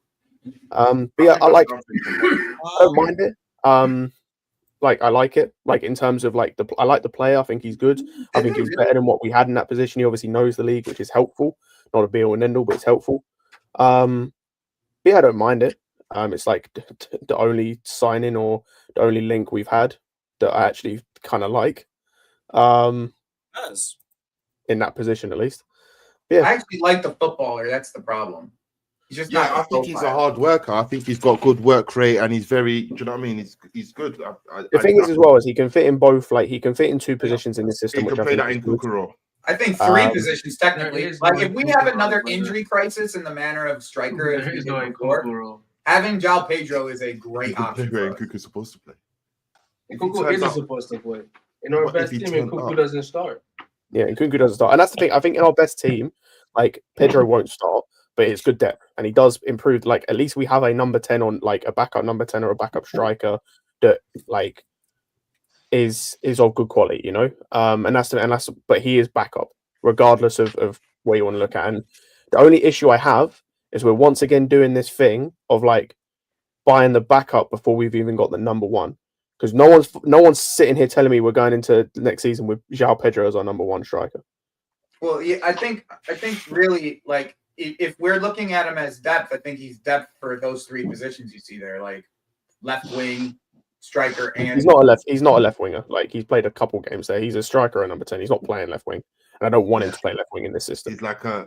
But yeah, I don't mind it. Like I like it. Like in terms of like I like the player. I think he's good. I think he's better than what we had in that position. He obviously knows the league, which is helpful. Not a be all and end all, but it's helpful. But yeah, I don't mind it. It's like the only signing or the only link we've had that I actually kind of like. Yes. In that position at least. But yeah. I actually like the footballer. That's the problem. He's just I think he's a hard worker. I think he's got good work rate and he's very. Do you know what I mean? He's good. The thing is, as well, is he can fit in both. Like he can fit in 2 positions in the system. He can play that in Kukuro. I think 3 positions technically. Like if we have another injury crisis in the manner of striker, having Joao Pedro is a great option. Where Nkunku's supposed to play. Nkunku isn't supposed to play. In our best team, Nkunku doesn't start. Yeah, Nkunku doesn't start, and that's the thing. I think in our best team, like Pedro won't start. But it's good depth, and he does improve. Like at least we have a number 10 on, like a backup number 10 or a backup striker that like is of good quality, you know. And that's but he is backup regardless of where you want to look at. And the only issue I have is we're once again doing this thing of like buying the backup before we've even got the number 1, because no one's sitting here telling me we're going into the next season with Joao Pedro as our number 1 striker. Well, yeah, I think really like. If we're looking at him as depth, I think he's depth for those 3 positions you see there, like left wing, striker, and he's not a left winger. Like he's played a couple games there. He's a striker at number 10. He's not playing left wing, and I don't want him to play left wing in this system. He's like a.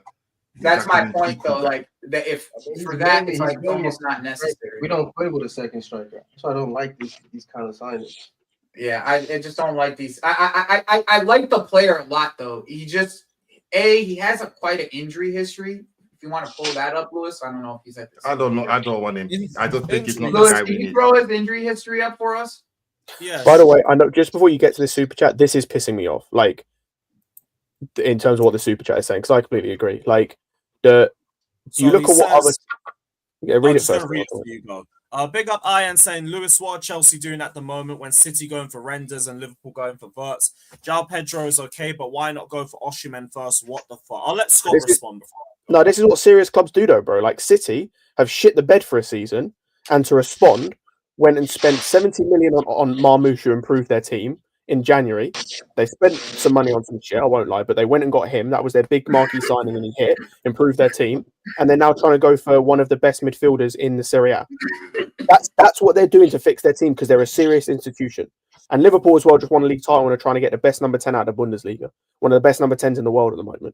That's my point, though. Like if for that, it's like almost not necessary. We don't play with a second striker, so I don't like these kind of signings. Yeah, I just don't like these. I like the player a lot, though. He just he has quite an injury history. If you want to pull that up, Lewis, I don't know if he's at this. I don't know. I don't want him. I don't think he's not Lewis, the guy can you throw his injury history up for us? Yeah. By the way, I know just before you get to the super chat, this is pissing me off. Like in terms of what the super chat is saying, because I completely agree. Like you look at what other. Yeah, read it first. Read it for you, go. Big up Ian saying, Lewis, what are Chelsea doing at the moment when City going for Renders and Liverpool going for Wirtz? Joao Pedro is okay, but why not go for Osimhen first? What the fuck? I'll let Scott respond before. No, this is what serious clubs do, though, bro. Like City have shit the bed for a season, and to respond, went and spent 70 million on Marmoush to improve their team in January. They spent some money on some shit, I won't lie, but they went and got him. That was their big marquee signing, and he hit, improved their team, and they're now trying to go for one of the best midfielders in the Serie A. That's what they're doing to fix their team because they're a serious institution. And Liverpool as well just won a league title and are trying to get the best number 10 out of the Bundesliga, one of the best number 10s in the world at the moment.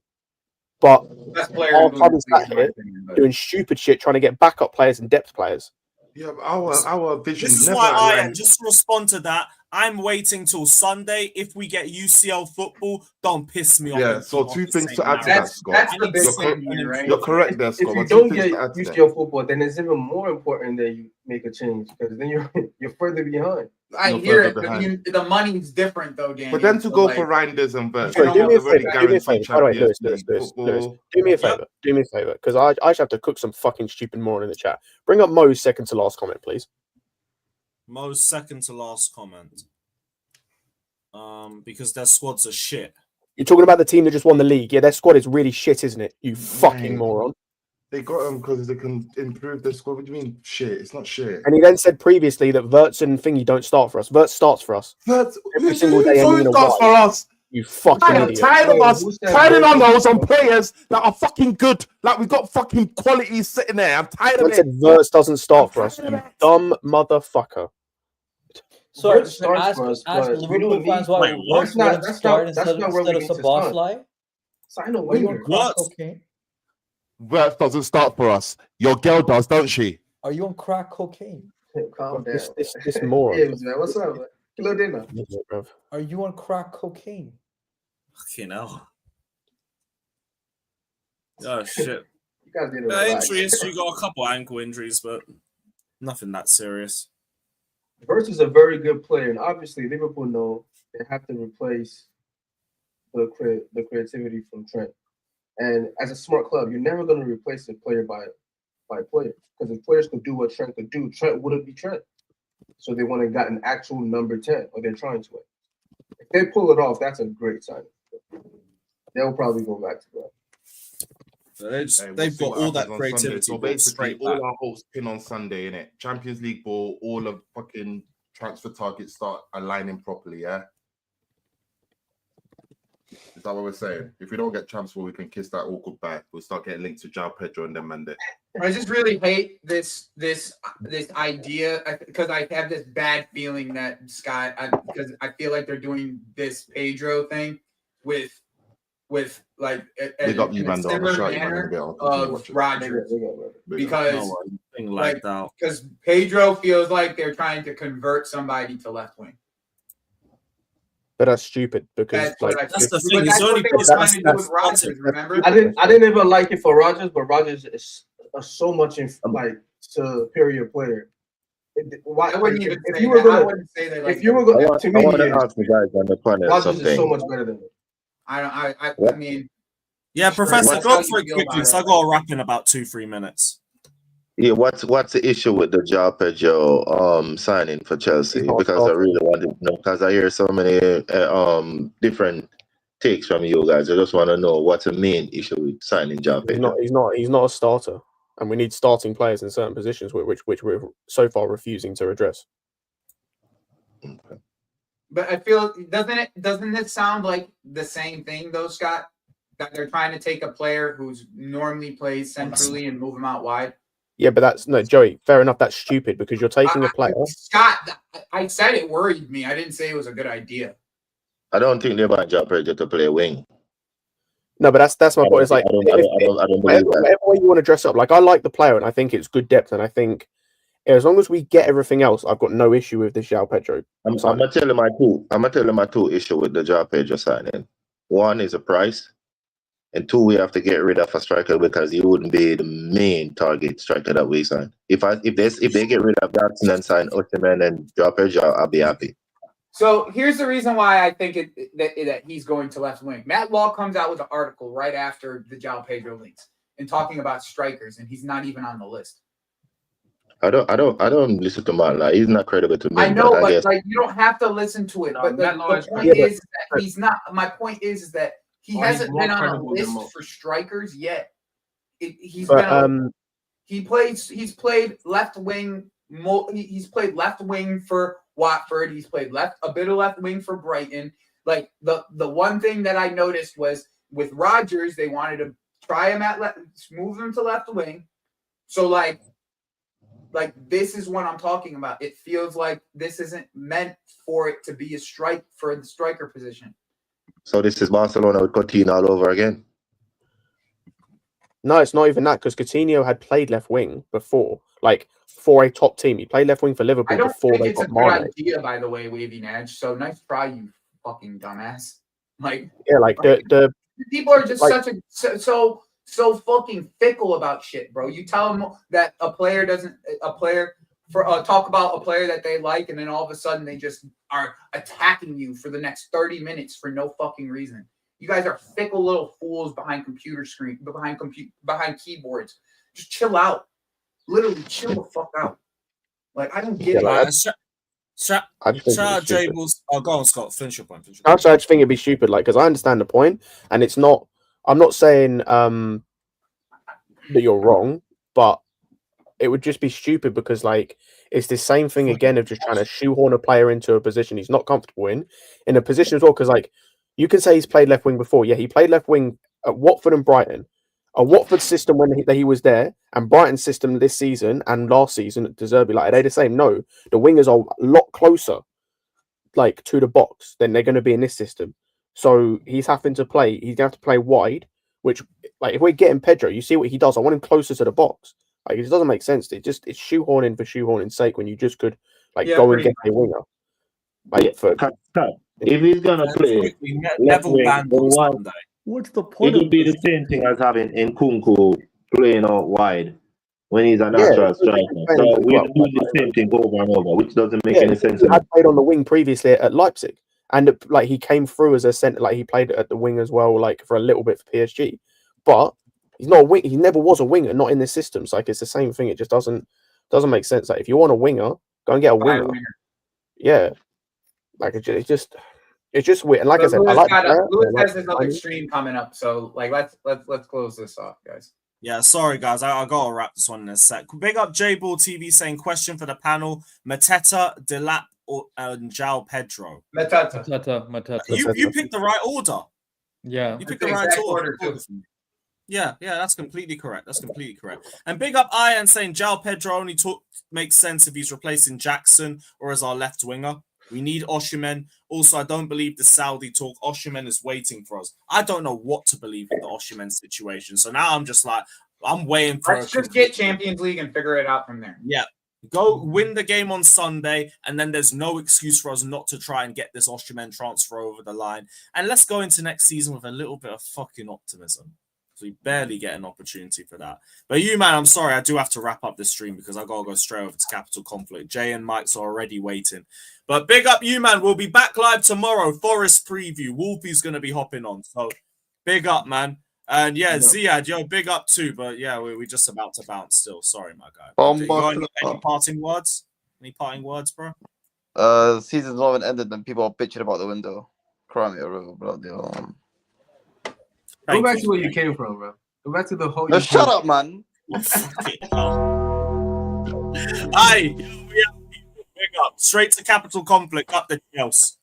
but Best player our in the club is league, sat in my here opinion, but- doing stupid shit, trying to get backup players and depth players. Yeah, but our vision This is never why aligned. just to respond to that, I'm waiting till Sunday. If we get UCL football, don't piss me off. Yeah, and so keep on two the things same to add to narrative. that, Scott. That's the big You're thing here, right? You're correct there, If Scott. you but don't two things get to add to that. UCL football, then it's even more important that you make a change because then you're further behind. I You're hear further it, but behind. the money's different though, Daniel. But then to So, go like, for Reinders and Wirtz, Sorry, do me a they've already favor. Do me a guaranteed favor. By the way, Champions Lewis, League football. do me a favor. Do me a favor, because I just have to cook some fucking stupid moron in the chat. Bring up Mo's second to last comment, please. Mo's second to last comment. Because their squads are shit. You're talking about the team that just won the league. Yeah, their squad is really shit, isn't it? You fucking Mate. moron. They got them because they can improve their squad. What do you mean shit? It's not shit. And he then said previously that Wirtz and Thingy don't start for us. Wirtz starts for us. But Every single day. who starts for us? You fucking I am idiot. tired of us Who said turning our Wirtz? nose on players that are fucking good. Like we got fucking quality sitting there. I'm tired of I it. said Wirtz doesn't start for us. tired You of it. dumb motherfucker. Sorry, Wirtz starts ask for us, ask but we Liverpool don't fans need- why Wait, what? Wirtz wouldn't That's start not instead where we of need to Sabah start. fly. Sign a Are you on winger. crack What? cocaine? Wirtz doesn't start for us. Your girl does, don't she? Are you on crack cocaine? Calm down. This moron. James, man, what's up, man? Kilo dinner. Are you on crack cocaine? Fucking hell. Oh shit. You guys need to relax. Injury history, got a couple ankle injuries, but nothing that serious. Wirtz is a very good player, and obviously Liverpool know they have to replace the creativity from Trent. And as a smart club, you're never going to replace a player by player because if players could do what Trent could do, Trent wouldn't be Trent. So they want to get an actual number 10, or they're trying to. If they pull it off, that's a great sign. They'll probably go back to that. So Hey, they've see got what all that happens on creativity. Sunday. So brought basically, straight all back. our hopes pin on Sunday, innit? Champions League ball, all of fucking transfer targets start aligning properly, yeah? Is that what we're saying? If we don't get transfer, we can kiss that all goodbye. We'll start getting linked to Joao Pedro and them man there. I just really hate this idea because I have this bad feeling that Scott, because I feel like they're doing this Pedro thing with like Big up you, in a man, though. I'm similar sure you man manner will be able to continue of watching. Rodgers, because No one thing like that. because Pedro feels like they're trying to convert somebody to left wing. But that's stupid because That's what I That's feel. the thing, But it's that's only what they were because trying to do that's with Rodgers. Remember? I didn't even like it for Rodgers, but Rodgers is a so much like superior player. Why? I wouldn't even If say you were that. I gonna, wouldn't say that. Like if you were going to I me, want to ask you guys on the panel Rodgers is so something. much better than him. I mean, Yeah, Professor, What's go how for you it feel quickly. about So I it? got to wrap in about 2-3 minutes. Yeah, what's the issue with the Joao Pedro signing for Chelsea? He's not Because I starting. really want to know, because I hear so many different takes from you guys. I just want to know what's the main issue with signing Joao Pedro. He's not a starter, and we need starting players in certain positions, which we're so far refusing to address. Okay. but I feel doesn't it sound like the same thing though, Scott? That they're trying to take a player who's normally plays centrally and move him out wide. Yeah, but that's no, Joey. Fair enough. That's stupid because you're taking a player. Scott, I said it worried me. I didn't say it was a good idea. I don't think they want Joao Pedro to play wing. No, but that's my point. It's like I don't believe whatever that. way you want to dress up. Like I like the player, and I think it's good depth, and I think as long as we get everything else, I've got no issue with this Joao Pedro. I'm gonna tell you my two issue with the Joao Pedro signing. One is the price, and two, we have to get rid of a striker because he wouldn't be the main target striker that we sign. If they get rid of Jackson and sign Osimhen and Joao Pedro, I'll be happy. So here's the reason why I think that he's going to left wing. Matt Law comes out with an article right after the Joao Pedro links and talking about strikers, and he's not even on the list. I don't listen to Matt. Like, he's not credible to me. I know, I but guess. like you don't have to listen to it. No, But Matt Law the is point credible. is that he's not. My point is that he Or he's hasn't more been on a credible than list Mo. for strikers yet. He's But been. He's played left wing. He's played left wing for Watford. He's played a bit of left wing for Brighton. Like the one thing that I noticed was with Rodgers, they wanted to try him move him to left wing. So like this is what I'm talking about. It feels like this isn't meant for it to be for the striker position. So this is Barcelona with Coutinho all over again. No, it's not even that because Coutinho had played left wing before, like for a top team. He played left wing for I Liverpool don't before think they it's a got good Mane. idea, by the way, Wavy Nadge. So nice try, you fucking dumbass. Like, Yeah, like the people are just like, so fucking fickle about shit, bro. You tell them that a player talk about a player that they like, and then all of a sudden they just are attacking you for the next 30 minutes for no fucking reason. You guys are fickle little fools behind computer screen, behind keyboards. Just chill out. Literally chill the fuck out. Like, I don't get it. like, Shout I just think out it's stupid. Jables. Oh, go on, Scott. Finish your point. Actually, I just think it'd be stupid, like, because I understand the point, and it's not. I'm not saying that you're wrong, but it would just be stupid because, like, it's the same thing again of just trying to shoehorn a player into a position he's not comfortable in a position as well. Because, like, you can say he's played left wing before. Yeah, he played left wing at Watford and Brighton. A Watford system when he was there, and Brighton's system this season and last season at De Zerbi, like, are they the same? No, the wingers are a lot closer, like, to the box than they're going to be in this system. So he's having to play. He's going to have to play wide. Which, like, if we're getting Pedro, you see what he does. I want him closer to the box. Like, it doesn't make sense. It's shoehorning for shoehorning's sake when you just could, like, go and get a winger. Like, for if he's gonna play left wing, What's the point? It would be the same thing as having Nkunku playing out wide when he's a natural striker. So we're doing the same thing over and over, which doesn't make any sense. He had played on the wing previously at Leipzig, and like he came through as a centre. Like he played at the wing as well, like for a little bit for PSG. But he's not a wing. He never was a winger, not in this system. So like it's the same thing. It just doesn't make sense. Like if you want a winger, go and get a winger. Yeah, like it's just weird. And like I said, Lewis I like Lewis has another stream coming up, so like let's close this off, guys. Yeah, sorry guys, I gotta wrap this one in a sec. Big up J-Ball TV saying question for the panel: Mateta, Delap, and Joao Pedro. Mateta. You picked the right order. Yeah, you picked the right order. Yeah, that's completely correct. And big up Ian saying Joao Pedro only makes sense if he's replacing Jackson or as our left winger. We need Osimhen. Also, I don't believe the Saudi talk. Osimhen is waiting for us. I don't know what to believe with the Osimhen situation. So now I'm just like, I'm waiting for. Let's just get Champions League and figure it out from there. Yeah. Go win the game on Sunday, and then there's no excuse for us not to try and get this Osimhen transfer over the line. And let's go into next season with a little bit of fucking optimism. We barely get an opportunity for that. But you, man, I'm sorry. I do have to wrap up this stream because I got to go straight over to Capital Conflict. Jay and Mike's are already waiting. But big up you, man. We'll be back live tomorrow. Forest preview. Wolfie's going to be hopping on. So big up, man. And yeah, Ziad, yo, big up too. But yeah, we're just about to bounce still. Sorry, my guy. You got any parting words? Any parting words, bro? The season's not even ended and people are bitching about the window. Cry me a river, bro. Go back to where you came from, bro. Go back to the whole. No, shut up, man. Aye, big up. Straight to Capital Conflict, up the Chelsea.